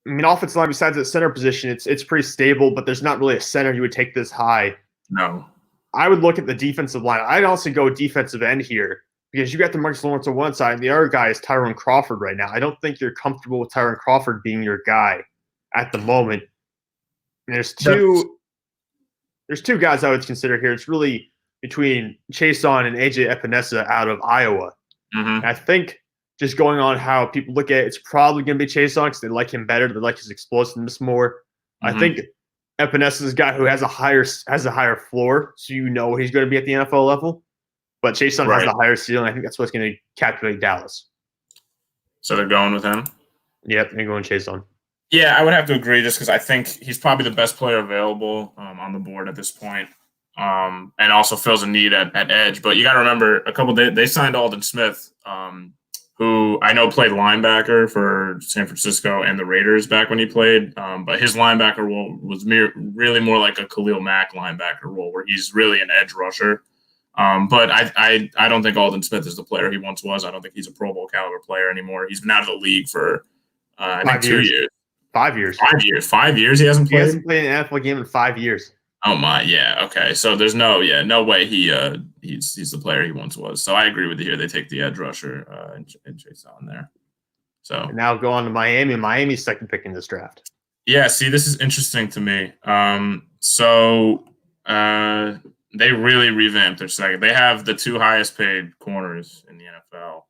I mean, offensive line besides the center position, it's pretty stable, but there's not really a center you would take this high. No. I would look at the defensive line. I'd also go defensive end here because you got the Marcus Lawrence on one side, and the other guy is Tyrone Crawford right now. I don't think you're comfortable with Tyrone Crawford being your guy at the moment. And there's two guys I would consider here. It's really between Chason and AJ Epinesa out of Iowa. Mm-hmm. I think just going on how people look at it, it's probably going to be Chason because they like him better. They like his explosiveness more. Mm-hmm. I think Epinesa is a guy who has a higher floor, so he's going to be at the NFL level. But Chason has a higher ceiling. I think that's what's going to captivate Dallas. So they're going with him? Yep, they're going Chason. Yeah, I would have to agree just because I think he's probably the best player available on the board at this point, and also fills a need at edge. But you got to remember, they signed Aldon Smith, who I know played linebacker for San Francisco and the Raiders back when he played, but his linebacker role was really more like a Khalil Mack linebacker role where he's really an edge rusher. But I don't think Aldon Smith is the player he once was. I don't think he's a Pro Bowl caliber player anymore. He's been out of the league for I think 2 years. 5 years. 5 years. 5 years he hasn't played? He hasn't played an NFL game in 5 years. Oh my, yeah, okay. So there's no way he's the player he once was. So I agree with you here. They take the edge rusher and Chase on there. So and now go on to Miami. Miami's second pick in this draft. Yeah, see, this is interesting to me. So they really revamped their second. They have the two highest paid corners in the NFL.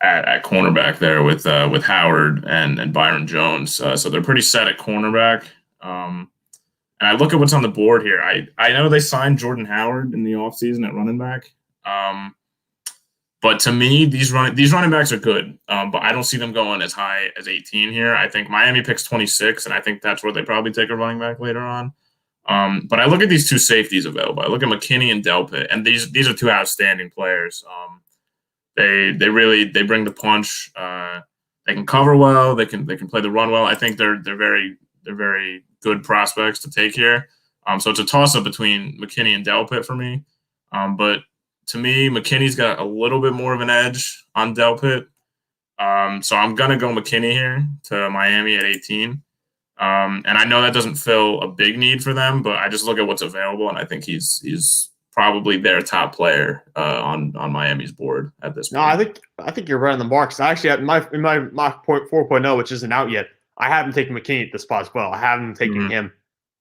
At cornerback there with Howard and Byron Jones. So they're pretty set at cornerback. and I look at what's on the board here. I know they signed Jordan Howard in the offseason at running back. But to me, these running backs are good, but I don't see them going as high as 18 here. I think Miami picks 26, and I think that's where they probably take a running back later on. But I look at these two safeties available. I look at McKinney and Delpit, and these are two outstanding players. They bring the punch. They can cover well. They can play the run well. I think they're very good prospects to take here. So it's a toss up between McKinney and Delpit for me. But to me, McKinney's got a little bit more of an edge on Delpit. So I'm going to go McKinney here to Miami at 18. And I know that doesn't fill a big need for them, but I just look at what's available, and I think he's probably their top player on Miami's board at this point. No, I think you're right on the mark. So actually, in my mock 4.0, which isn't out yet, I haven't taken McKinney at this spot as well. I haven't taken him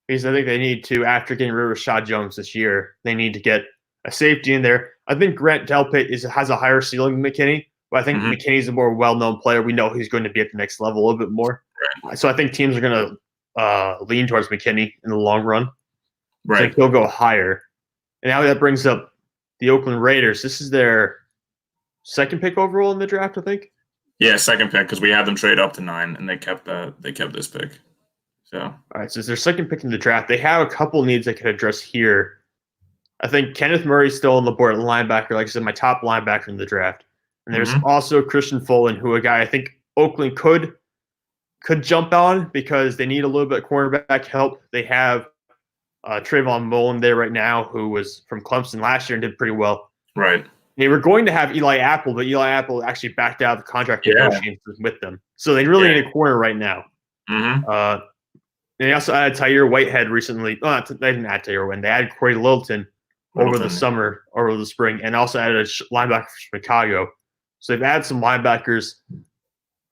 because I think they need to, after getting rid of Rashad Jones this year, they need to get a safety in there. I think Grant Delpit has a higher ceiling than McKinney, but I think McKinney's a more well-known player. We know he's going to be at the next level a little bit more. Right. So I think teams are going to lean towards McKinney in the long run. Right. I think he'll go higher. And now that brings up the Oakland Raiders. This is their second pick overall in the draft, I think. Yeah, second pick, because we had them trade up to 9, and they kept this pick. So all right, so it's their second pick in the draft. They have a couple needs they could address here. I think Kenneth Murray's still on the board at linebacker, like I said, my top linebacker in the draft. And there's also Christian Fulton, who a guy I think Oakland could jump on because they need a little bit of cornerback help. They have Trayvon Mullen there right now, who was from Clemson last year and did pretty well. Right. They were going to have Eli Apple, but Eli Apple actually backed out of the contract negotiations with them. So they really need a corner right now. They also added Tyre Whitehead recently. They didn't add Tyre Whitehead. They added Corey Littleton over the summer, over the spring, and also added a linebacker from Chicago. So they've added some linebackers.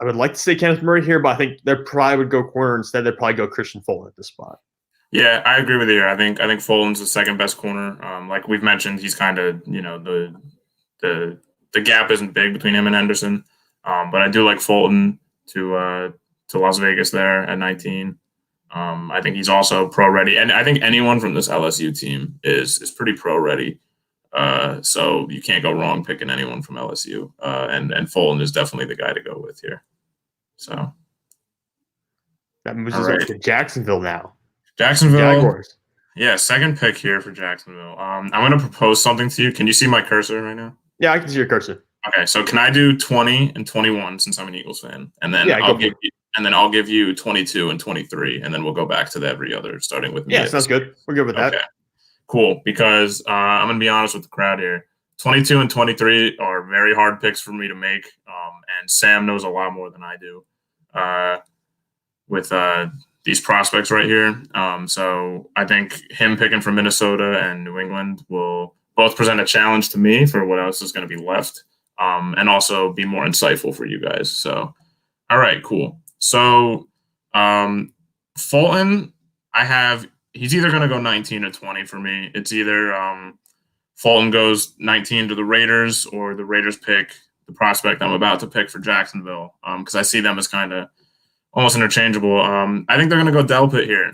I would like to say Kenneth Murray here, but I think they probably would go corner instead. They'd probably go Christian Fulton at this spot. Yeah, I agree with you. I think Fulton's the second best corner. Like we've mentioned, he's kind of the gap isn't big between him and Henderson. But I do like Fulton to Las Vegas there at 19. I think he's also pro ready, and I think anyone from this LSU team is pretty pro ready. So you can't go wrong picking anyone from LSU. And Fulton is definitely the guy to go with here. So that moves us to Jacksonville now. Jacksonville. Jaguars. Yeah, second pick here for Jacksonville. I'm going to propose something to you. Can you see my cursor right now? Yeah, I can see your cursor. Okay, so can I do 20 and 21 since I'm an Eagles fan, and then I'll give you 22 and 23, and then we'll go back to every other, starting with me. Yeah, sounds good. We're good with that. Okay, cool. Because I'm going to be honest with the crowd here. 22 and 23 are very hard picks for me to make, and Sam knows a lot more than I do with these prospects right here. So I think him picking from Minnesota and New England will both present a challenge to me for what else is going to be left, and also be more insightful for you guys. So, all right, cool. So Fulton, he's either going to go 19 or 20 for me. It's either Fulton goes 19 to the Raiders, or the Raiders pick the prospect I'm about to pick for Jacksonville, because I see them as kind of almost interchangeable. I think they're going to go Delpit here,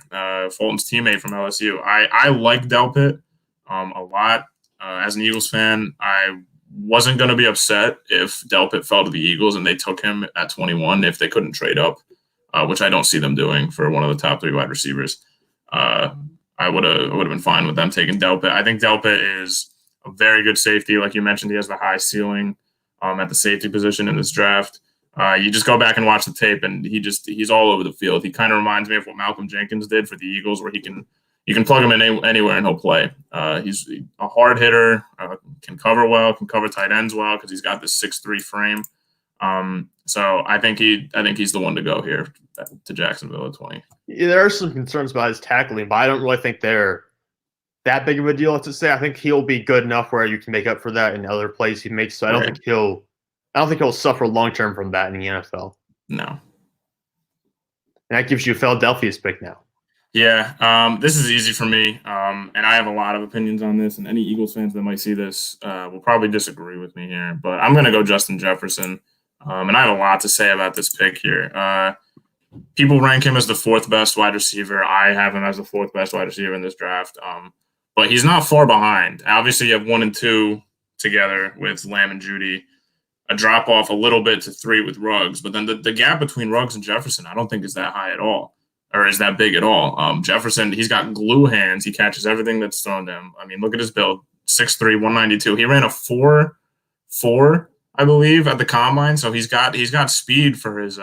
Fulton's teammate from LSU. I like Delpit a lot. As an Eagles fan, I wasn't going to be upset if Delpit fell to the Eagles and they took him at 21 if they couldn't trade up, which I don't see them doing for one of the top 3 wide receivers. I would have been fine with them taking Delpit. I think Delpit is a very good safety. Like you mentioned, he has the high ceiling at the safety position in this draft. You just go back and watch the tape, and he's all over the field. He kind of reminds me of what Malcolm Jenkins did for the Eagles, where you can plug him in anywhere and he'll play. He's a hard hitter, can cover well, can cover tight ends well because he's got this 6'3" frame. So I think he's the one to go here to Jacksonville at 20. Yeah, there are some concerns about his tackling, but I don't really think they're that big of a deal to say. I think he'll be good enough where you can make up for that in other plays he makes. So I don't think he'll suffer long term from that in the NFL. No. And that gives you Philadelphia's pick now. Yeah, this is easy for me, and I have a lot of opinions on this, and any Eagles fans that might see this will probably disagree with me here, but I'm going to go Justin Jefferson, and I have a lot to say about this pick here. people rank him as the fourth best wide receiver. I have him as the fourth best wide receiver in this draft. But he's not far behind. Obviously, you have 1 and 2 together with Lamb and Judy. A drop off a little bit to 3 with Ruggs, but then the gap between Ruggs and Jefferson, I don't think is that high at all, or is that big at all. Jefferson, he's got glue hands. He catches everything that's thrown to him. I mean, look at his build: 6'3", 192. He ran a 4.4, I believe, at the combine. So he's got speed for his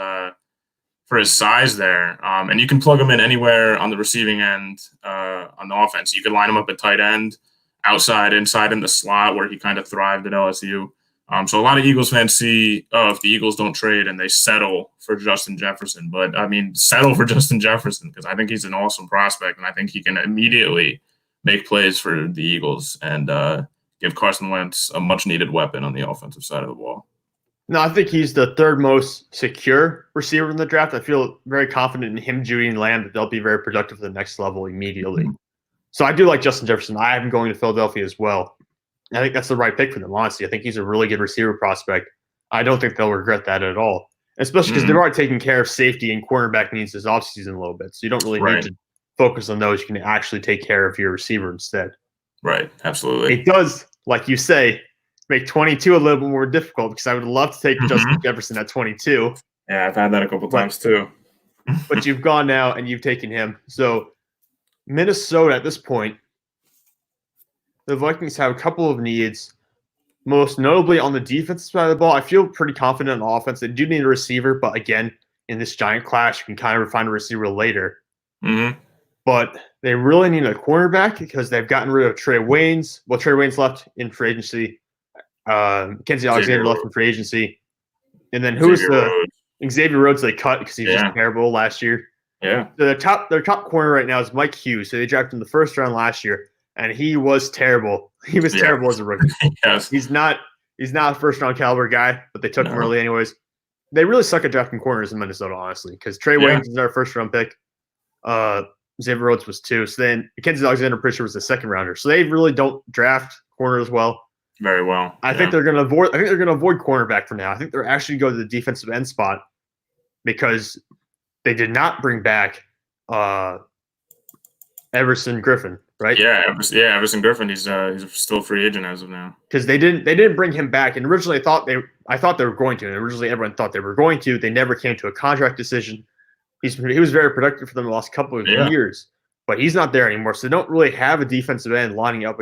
size there. And you can plug him in anywhere on the receiving end on the offense. You could line him up at tight end, outside, inside in the slot where he kind of thrived at LSU. So a lot of Eagles fans see, if the Eagles don't trade and they settle for Justin Jefferson. But, I mean, settle for Justin Jefferson because I think he's an awesome prospect, and I think he can immediately make plays for the Eagles and give Carson Wentz a much-needed weapon on the offensive side of the ball. No, I think he's the third most secure receiver in the draft. I feel very confident in him, Judy, and Lamb that they'll be very productive for the next level immediately. Mm-hmm. So I do like Justin Jefferson. I have him going to Philadelphia as well. I think that's the right pick for them, honestly. I think he's a really good receiver prospect. I don't think they'll regret that at all, especially because they've already taken care of safety and cornerback needs this offseason a little bit. So you don't really need to focus on those. You can actually take care of your receiver instead. Right, absolutely. It does, like you say, make 22 a little bit more difficult because I would love to take Justin Jefferson at 22. Yeah, I've had that a couple times too. But you've gone now and you've taken him. So Minnesota at this point, the Vikings have a couple of needs, most notably on the defensive side of the ball. I feel pretty confident on offense. They do need a receiver, but again, in this giant clash, you can kind of find a receiver later. Mm-hmm. But they really need a cornerback because they've gotten rid of Trey Waynes. Well, Trey Waynes left in free agency. Kenzie Alexander left in free agency. And then who's Xavier Rhodes they cut because he's just terrible last year. Yeah. So their top corner right now is Mike Hughes. So they drafted him the first round last year. And he was terrible. He was terrible as a rookie. Yes. He's not a first-round caliber guy, but they took him early anyways. They really suck at drafting corners in Minnesota, honestly, because Trey Waynes is our first-round pick. Xavier Rhodes was 2. So then Kenzie Alexander, pretty sure, was the second-rounder. So they really don't draft corners well. Very well. I think they're going to avoid cornerback for now. I think they're actually going to the defensive end spot because they did not bring back Everson Griffin. Right? Yeah, Everson Griffin. He's still a free agent as of now. Because they didn't bring him back, and originally I thought they were going to, and originally everyone thought they were going to. They never came to a contract decision. He was very productive for them the last couple of years, but he's not there anymore. So they don't really have a defensive end lining up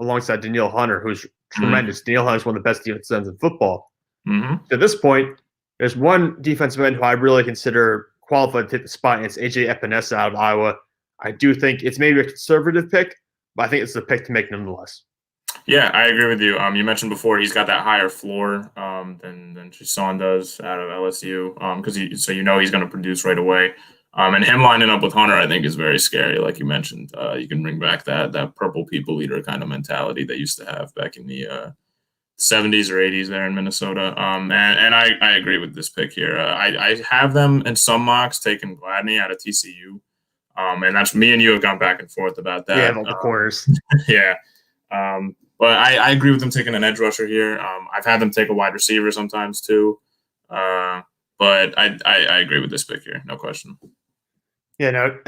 alongside Danielle Hunter, who's tremendous. Danielle Hunter is one of the best defensive ends in football. Mm-hmm. To this point, there's one defensive end who I really consider qualified to take the spot, and it's AJ Epinesa out of Iowa. I do think it's maybe a conservative pick, but I think it's the pick to make nonetheless. Yeah, I agree with you. You mentioned before he's got that higher floor than Tristan does out of LSU because he's going to produce right away. And him lining up with Hunter, I think, is very scary. Like you mentioned, you can bring back that purple people eater kind of mentality they used to have back in the 70s or 80s there in Minnesota. And I agree with this pick here. I have them in some mocks taking Gladney out of TCU. And that's me and you have gone back and forth about that. Yeah, about the corners. Yeah. But I agree with them taking an edge rusher here. I've had them take a wide receiver sometimes too. But I agree with this pick here. No question. Yeah, no.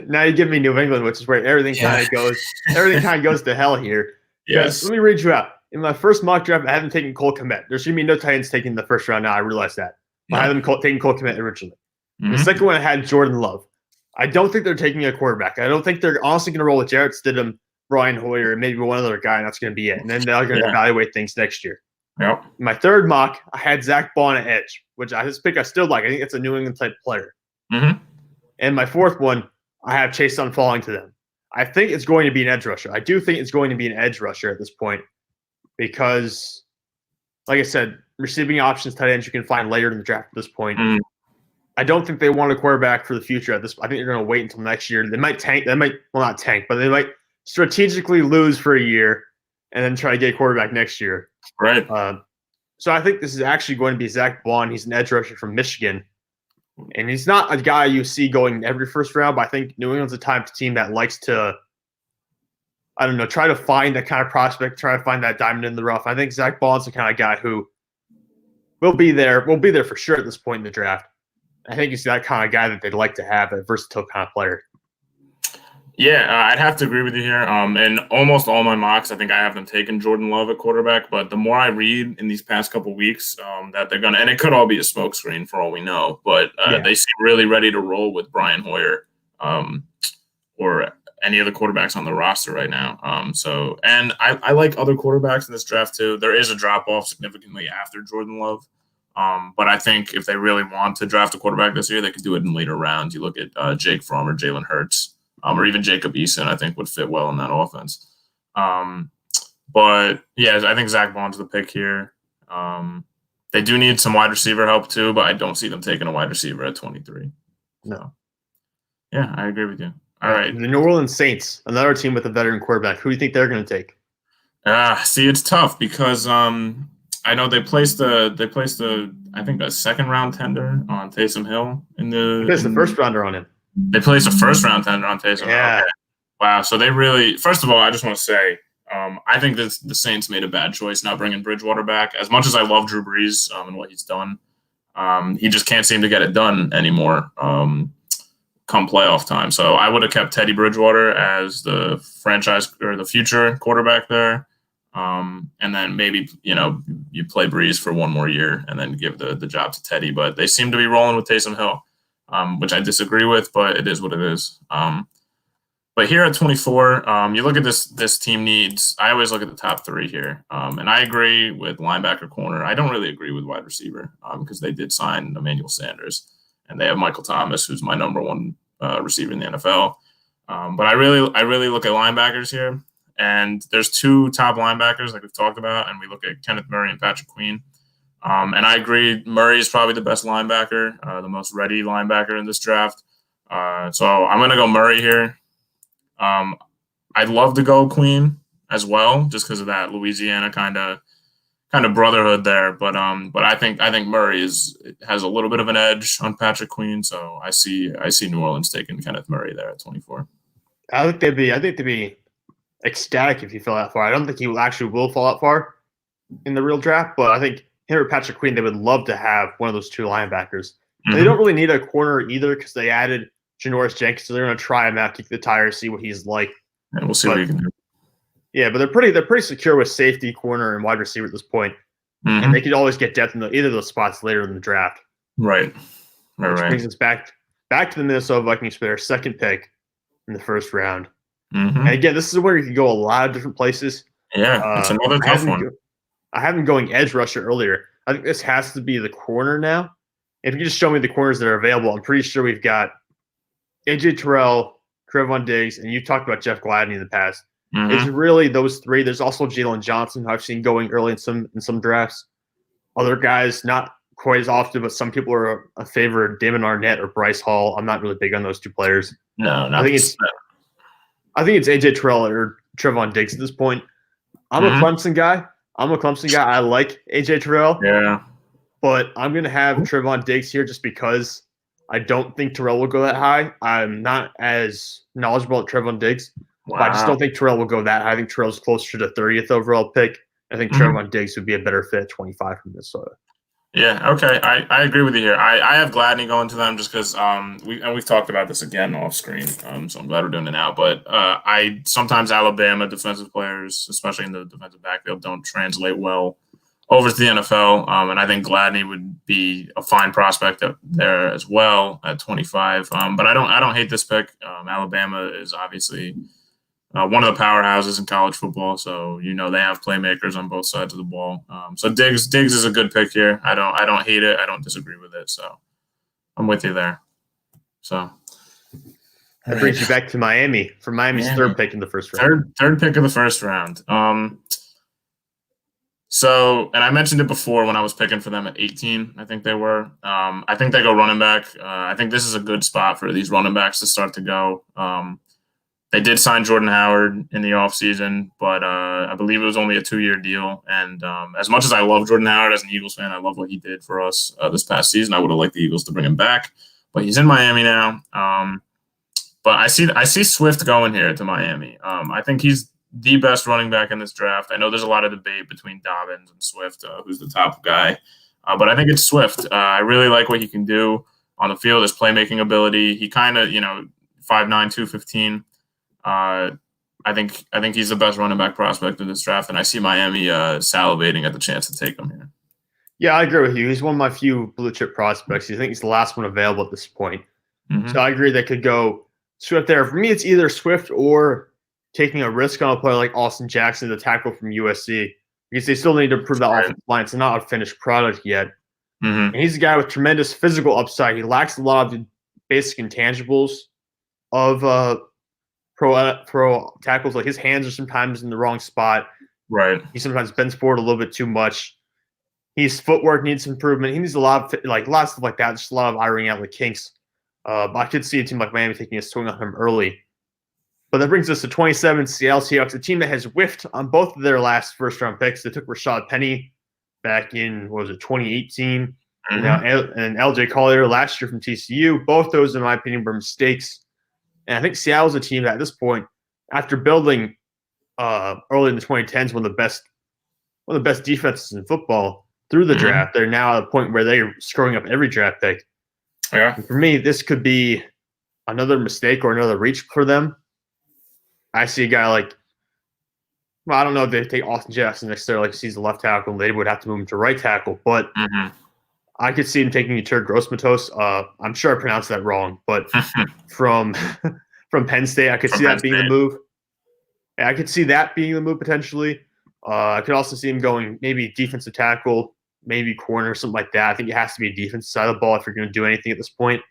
Now you give me New England, which is where everything kind of goes to hell here. Yes. Let me read you out. In my first mock draft, I haven't taken Cole Kmet. There's going to be no Titans taking the first round now. I realize that. I had them taking Cole Kmet originally. Mm-hmm. The second one, I had Jordan Love. I don't think they're taking a quarterback. I don't think they're honestly going to roll with Jarrett Stidham, Brian Hoyer, and maybe one other guy, and that's going to be it. And then they're going to evaluate things next year. Yep. My third mock, I had Zach Bond at edge, which this pick I still like. I think it's a New England type player. Mm-hmm. And my fourth one, I have Chase Young falling to them. I think it's going to be an edge rusher. I do think it's going to be an edge rusher at this point because, like I said, receiving options, tight ends you can find later in the draft at this point. Mm-hmm. I don't think they want a quarterback for the future at this. I think they're going to wait until next year. They might tank. Not tank, but they might strategically lose for a year and then try to get a quarterback next year. Right. So I think this is actually going to be Zach Bond. He's an edge rusher from Michigan. And he's not a guy you see going every first round, but I think New England's a type of team that likes to, try to find that kind of prospect, try to find that diamond in the rough. I think Zach Bond's the kind of guy who will be there for sure at this point in the draft. I think he's that kind of guy that they'd like to have, a versatile kind of player. Yeah, I'd have to agree with you here. And almost all my mocks, I think I have them taking Jordan Love at quarterback. But the more I read in these past couple weeks, that they're gonna, and it could all be a smokescreen for all we know, but they seem really ready to roll with Brian Hoyer, or any of the quarterbacks on the roster right now. And I like other quarterbacks in this draft too. There is a drop off significantly after Jordan Love. But I think if they really want to draft a quarterback this year, they could do it in later rounds. You look at Jake Fromm or Jalen Hurts. Or even Jacob Eason, I think would fit well in that offense. But yeah, I think Zach Bond's the pick here. They do need some wide receiver help too, but I don't see them taking a wide receiver at 23. No. Yeah, I agree with you. All right. The New Orleans Saints, another team with a veteran quarterback. Who do you think they're going to take? See, it's tough because I know they placed I think a second round tender on Taysom Hill The first rounder on him. They placed a first-round tender on Taysom. Yeah. Okay. Wow. So they really – first of all, I just want to say I think the Saints made a bad choice not bringing Bridgewater back. As much as I love Drew Brees and what he's done, he just can't seem to get it done anymore come playoff time. So I would have kept Teddy Bridgewater as the franchise or the future quarterback there. And then maybe, you play Brees for one more year and then give the job to Teddy. But they seem to be rolling with Taysom Hill. Which I disagree with, but it is what it is. But here at 24, you look at this team needs. I always look at the top three here, and I agree with linebacker, corner. I don't really agree with wide receiver because they did sign Emmanuel Sanders, and they have Michael Thomas, who's my number one receiver in the NFL. But I really look at linebackers here, and there's two top linebackers like we've talked about, and we look at Kenneth Murray and Patrick Queen. And I agree, Murray is probably the best linebacker, the most ready linebacker in this draft. So I'm going to go Murray here. I'd love to go Queen as well, just because of that Louisiana kind of brotherhood there. But I think Murray has a little bit of an edge on Patrick Queen. So I see New Orleans taking Kenneth Murray there at 24. I think they'd be ecstatic if he fell that far. I don't think he will fall that far in the real draft, but I think him or Patrick Queen, they would love to have one of those two linebackers. Mm-hmm. They don't really need a corner either because they added Janoris Jenkins, so they're going to try him out, kick the tires, see what he's like. And we'll see what he can do. Yeah, but they're pretty secure with safety, corner, and wide receiver at this point. Mm-hmm. And they could always get depth in either of those spots later in the draft. Right. Which brings us back to the Minnesota Vikings for their second pick in the first round. Mm-hmm. And again, this is where you can go a lot of different places. Yeah, it's another tough one. I have him going edge rusher earlier. I think this has to be the corner now. If you just show me the corners that are available, I'm pretty sure we've got AJ Terrell, Trevon Diggs, and you've talked about Jeff Gladney in the past. Mm-hmm. It's really those three. There's also Jalen Johnson, who I've seen going early in some drafts. Other guys, not quite as often, but some people are a favor of Damon Arnett or Bryce Hall. I'm not really big on those two players. No, I think it's AJ Terrell or Trevon Diggs at this point. I'm a Clemson guy. I like AJ Terrell. Yeah. But I'm going to have Trevon Diggs here just because I don't think Terrell will go that high. I'm not as knowledgeable at Trevon Diggs. Wow. But I just don't think Terrell will go that high. I think Terrell's closer to the 30th overall pick. I think Trevon Diggs would be a better fit at 25 from Minnesota. Yeah, okay. I agree with you here. I have Gladney going to them just because we've talked about this again off screen, so I'm glad we're doing it now. But sometimes Alabama defensive players, especially in the defensive backfield, don't translate well over to the NFL. And I think Gladney would be a fine prospect up there as well at 25. But I don't hate this pick. Alabama is obviously one of the powerhouses in college football, so they have playmakers on both sides of the ball. So Diggs is a good pick here. I don't hate it. I don't disagree with it. So I'm with you there. So that brings you back to Miami for Miami's third pick in the first round. Third pick of the first round. So, and I mentioned it before when I was picking for them at 18, I think they were. I think they go running back. I think this is a good spot for these running backs to start to go. They did sign Jordan Howard in the offseason, but I believe it was only a 2-year deal. And as much as I love Jordan Howard as an Eagles fan, I love what he did for us this past season. I would have liked the Eagles to bring him back, but he's in Miami now. But I see Swift going here to Miami. I think he's the best running back in this draft. I know there's a lot of debate between Dobbins and Swift, who's the top guy. But I think it's Swift. I really like what he can do. on the field, his playmaking ability. He kind of, 5'9", 215. I think he's the best running back prospect in this draft, and I see Miami salivating at the chance to take him here. Yeah, I agree with you. He's one of my few blue chip prospects. I think he's the last one available at this point. Mm-hmm. So I agree they could go Swift there. For me, it's either Swift or taking a risk on a player like Austin Jackson, the tackle from USC, because they still need to improve that offensive line. It's not a finished product yet. Mm-hmm. And he's a guy with tremendous physical upside. He lacks a lot of the basic intangibles of pro tackles. Like his hands are sometimes in the wrong spot. Right. He sometimes bends forward a little bit too much. His footwork needs improvement. He needs a lot of stuff like that. Just a lot of ironing out the kinks. But I could see a team like Miami taking a swing on him early. But that brings us to 27, Seattle Seahawks, a team that has whiffed on both of their last first-round picks. They took Rashad Penny back in, 2018, mm-hmm. and LJ Collier last year from TCU. Both those, in my opinion, were mistakes. And I think Seattle's a team that at this point, after building early in the 2010s, one of the best defenses in football through the mm-hmm. draft, they're now at a point where they're screwing up every draft pick. Yeah. And for me, this could be another mistake or another reach for them. I see a guy I don't know if they take Austin Jackson necessarily because he's a left tackle. They would have to move him to right tackle, but mm-hmm. I could see him taking Yetur Gross-Matos. I'm sure I pronounced that wrong, but from Penn State, I could see that being the move. Yeah, I could see that being the move potentially. I could also see him going maybe defensive tackle, maybe corner, something like that. I think it has to be a defensive side of the ball if you're going to do anything at this point.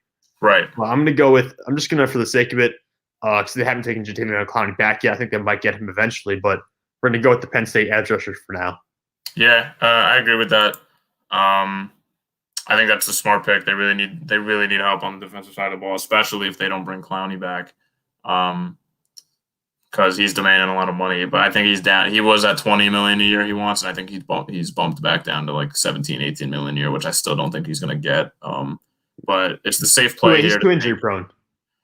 Right. Well, I'm just going to, for the sake of it, because they haven't taken Jadeveon Clowney back yet. I think they might get him eventually, but we're going to go with the Penn State edge rushers for now. Yeah, I agree with that. I think that's a smart pick. They really need help on the defensive side of the ball, especially if they don't bring Clowney back, because he's demanding a lot of money. But I think he's down. He was at $20 million a year he wants, and I think he's bumped back down to like 17, 18 million a year, which I still don't think he's going to get. But it's the safe play here. He's too injury prone.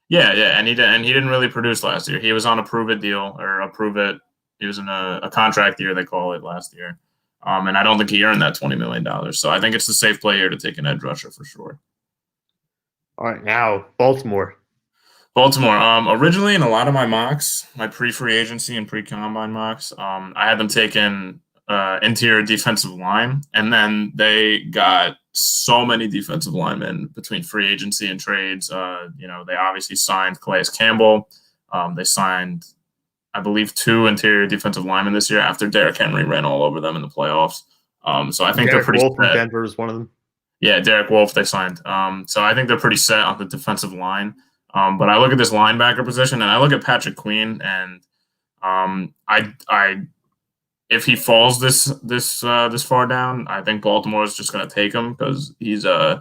Yeah, and he didn't really produce last year. He was on a prove it deal or a prove it. He was in a contract year, they call it, last year. And I don't think he earned that $20 million. So I think it's the safe play here to take an edge rusher for sure. All right, now Baltimore. Originally in a lot of my mocks, my pre-free agency and pre-combine mocks, I had them taking interior defensive line, and then they got so many defensive linemen between free agency and trades. They obviously signed Calais Campbell. They signed, I believe, 2 interior defensive linemen this year after Derrick Henry ran all over them in the playoffs. So I think Derek they're pretty Wolfe set. From Denver is one of them. Yeah, Derek Wolfe they signed. So I think they're pretty set on the defensive line. But I look at this linebacker position, and I look at Patrick Queen, and if he falls this far down, I think Baltimore is just going to take him because he's they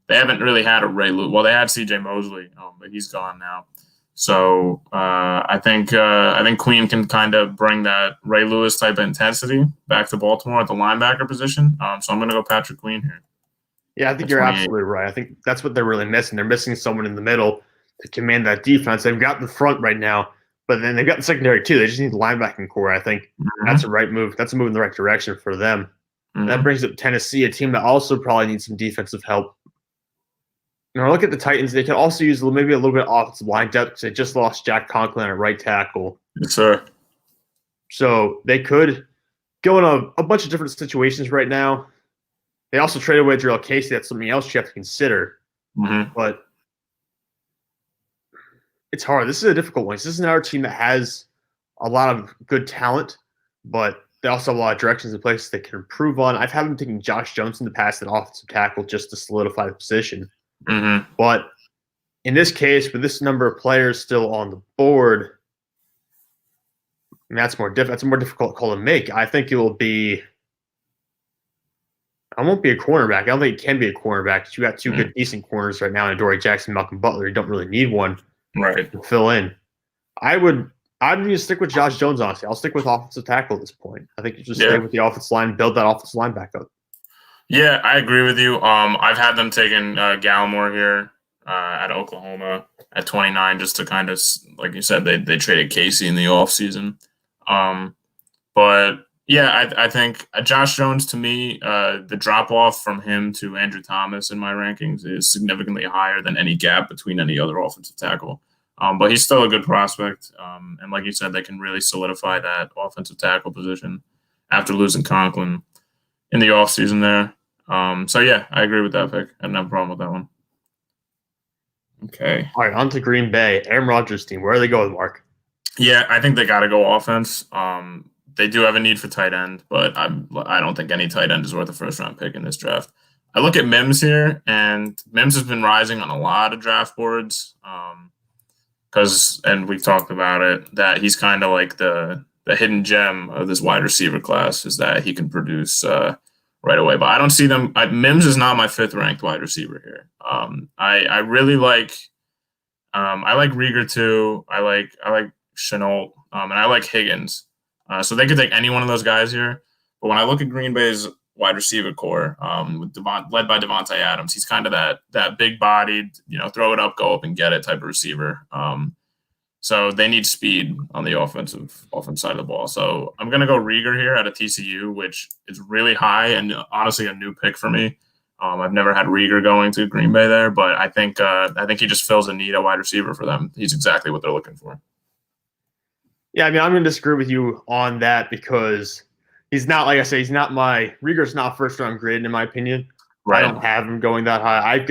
haven't really had a Ray Lewis. Well, they had C.J. Mosley, but he's gone now. So I think Queen can kind of bring that Ray Lewis type of intensity back to Baltimore at the linebacker position. So I'm going to go Patrick Queen here. Yeah, I think you're absolutely right. I think that's what they're really missing. They're missing someone in the middle to command that defense. They've got the front right now, but then they've got the secondary too. They just need the linebacking core. I think that's a right move. That's a move in the right direction for them. Mm-hmm. That brings up Tennessee, a team that also probably needs some defensive help. Look at the Titans. They could also use maybe a little bit of offensive line depth because they just lost Jack Conklin at right tackle. Yes, sir. So they could go in a bunch of different situations right now. They also traded away Jarrell Casey. That's something else you have to consider. Mm-hmm. But it's hard. This is a difficult one. This is another team that has a lot of good talent, but they also have a lot of directions and places they can improve on. I've had them taking Josh Jones in the past at offensive tackle just to solidify the position. Mm-hmm. But in this case, with this number of players still on the board, that's a more difficult call to make. I think it will be – I won't be a cornerback. I don't think it can be a cornerback because you got 2 good, decent corners right now in Adoree Jackson and Malcolm Butler. You don't really need one to fill in. I'd need to stick with Josh Jones, honestly. I'll stick with offensive tackle at this point. I think you just stay with the offensive line, build that offensive line back up. Yeah, I agree with you. I've had them taking Gallimore here at Oklahoma at 29 just to kind of, like you said, they traded Casey in the offseason. But Yeah, I think Josh Jones, to me, the drop off from him to Andrew Thomas in my rankings is significantly higher than any gap between any other offensive tackle. But he's still a good prospect. And like you said, they can really solidify that offensive tackle position after losing Conklin in the offseason there. So, yeah, I agree with that pick. I have no problem with that one. Okay. All right, on to Green Bay. Aaron Rodgers' team. Where are they going, Mark? Yeah, I think they got to go offense. They do have a need for tight end, but I don't think any tight end is worth a first-round pick in this draft. I look at Mims here, and Mims has been rising on a lot of draft boards and we've talked about it, that he's kind of like the hidden gem of this wide receiver class, is that he can produce right away. But I don't see them. Mims is not my fifth-ranked wide receiver here. I really like I like Rieger too. I like Chenault, and I like Higgins. So they could take any one of those guys here. But when I look at Green Bay's wide receiver core, led by Devontae Adams, he's kind of that big-bodied, throw it up, go up and get it type of receiver. So they need speed on the offense side of the ball. So I'm going to go Rieger here out of TCU, which is really high and honestly a new pick for me. I've never had Rieger going to Green Bay there, but I think he just fills a need at wide receiver for them. He's exactly what they're looking for. Yeah, I mean, I'm going to disagree with you on that because he's not, like I say, Rieger's not first-round grade in my opinion. Right. I don't have him going that high.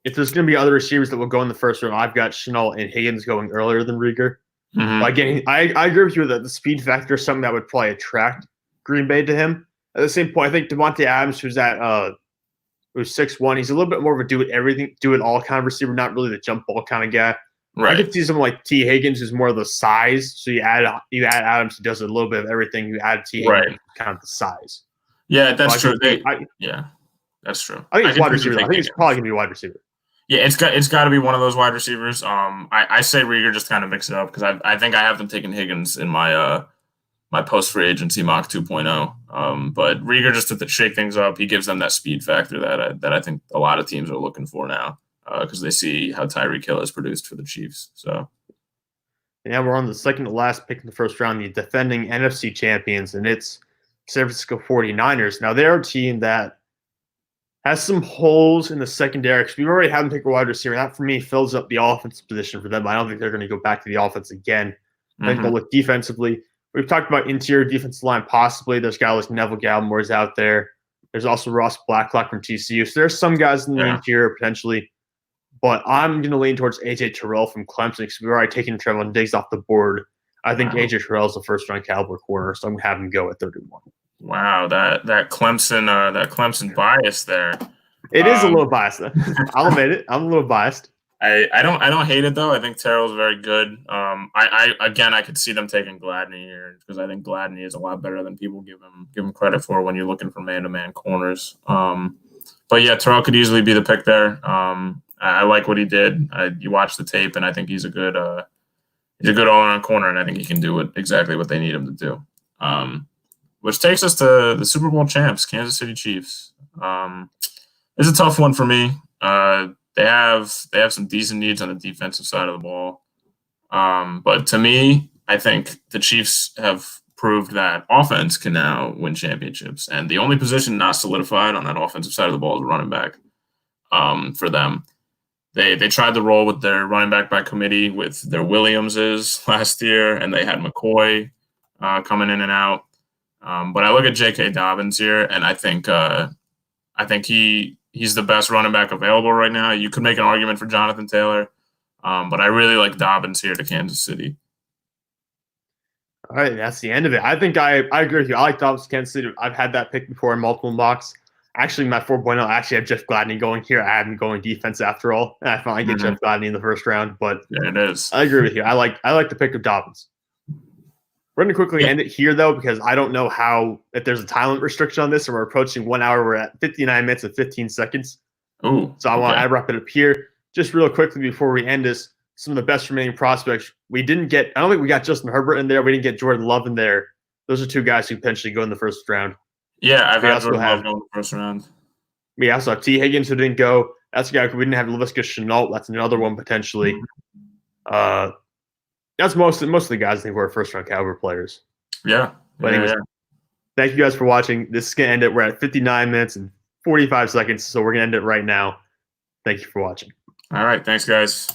If there's going to be other receivers that will go in the first round, I've got Chenault and Higgins going earlier than Rieger. Mm-hmm. But again, I agree with you that the speed factor is something that would probably attract Green Bay to him. At the same point, I think Devontae Adams, who's 6'1", he's a little bit more of a do-it-all kind of receiver, not really the jump ball kind of guy. Right. I could see someone like T. Higgins, who's more of the size. So you add Adams, who does a little bit of everything. You add T. Higgins, kind of the size. Yeah, that's true. That's true. I think it's wide receiver. I think it's probably going to be wide receiver. Yeah, it's got to be one of those wide receivers. I say Rieger just kind of mix it up because I think I have them taking Higgins in my my post free agency mock 2.0. But Rieger, just to shake things up, he gives them that speed factor that I think a lot of teams are looking for now because they see how Tyreek Hill has produced for the Chiefs. So yeah, we're on the second to last pick in the first round, the defending NFC champions, and it's San Francisco 49ers. Now they're a team that has some holes in the secondary because we already have them take a wide receiver. That, for me, fills up the offensive position for them. I don't think they're going to go back to the offense again. I think they'll look defensively. We've talked about interior defensive line possibly. There's guys like Neville Gallimore's out there. There's also Ross Blacklock from TCU. So there's some guys in the interior potentially. But I'm going to lean towards A.J. Terrell from Clemson because we've already taken Trevon Diggs off the board. I think A.J. Terrell is the first-round caliber corner, so I'm going to have him go at 31. Wow, that Clemson bias there. It is a little biased. I'll admit it. I'm a little biased. I don't hate it though. I think Terrell's very good. I could see them taking Gladney here because I think Gladney is a lot better than people give him credit for when you're looking for man-to-man corners. But yeah, Terrell could easily be the pick there. I like what he did. You watch the tape, and I think he's a good all-around corner, and I think he can do exactly what they need him to do. Which takes us to the Super Bowl champs, Kansas City Chiefs. It's a tough one for me. They have some decent needs on the defensive side of the ball. But to me, I think the Chiefs have proved that offense can now win championships. And the only position not solidified on that offensive side of the ball is running back for them. They tried to roll with their running back by committee with their Williamses last year, and they had McCoy coming in and out. But I look at J.K. Dobbins here, and I think he's the best running back available right now. You could make an argument for Jonathan Taylor, but I really like Dobbins here to Kansas City. All right, that's the end of it. I think I agree with you. I like Dobbins to Kansas City. I've had that pick before in multiple mocks. Actually, my 4.0, I actually have Jeff Gladney going here. I had him going defense after all. And I finally get Jeff Gladney in the first round. But yeah, it is. I agree with you. I like the pick of Dobbins. We're going to quickly end it here, though, because I don't know if there's a time limit restriction on this, and we're approaching 1 hour. We're at 59 minutes and 15 seconds. Ooh, so I want to wrap it up here. Just real quickly before we end this, some of the best remaining prospects. I don't think we got Justin Herbert in there. We didn't get Jordan Love in there. Those are two guys who potentially go in the first round. Yeah, I've had Jordan Love going in the first round. We also have T. Higgins who didn't go. That's a guy who we didn't have. Laviska Shenault. That's another one potentially. That's most of the guys I think were first round caliber players. Yeah. But anyways, Thank you guys for watching. This is going to end it. We're at 59 minutes and 45 seconds, so we're going to end it right now. Thank you for watching. All right. Thanks, guys.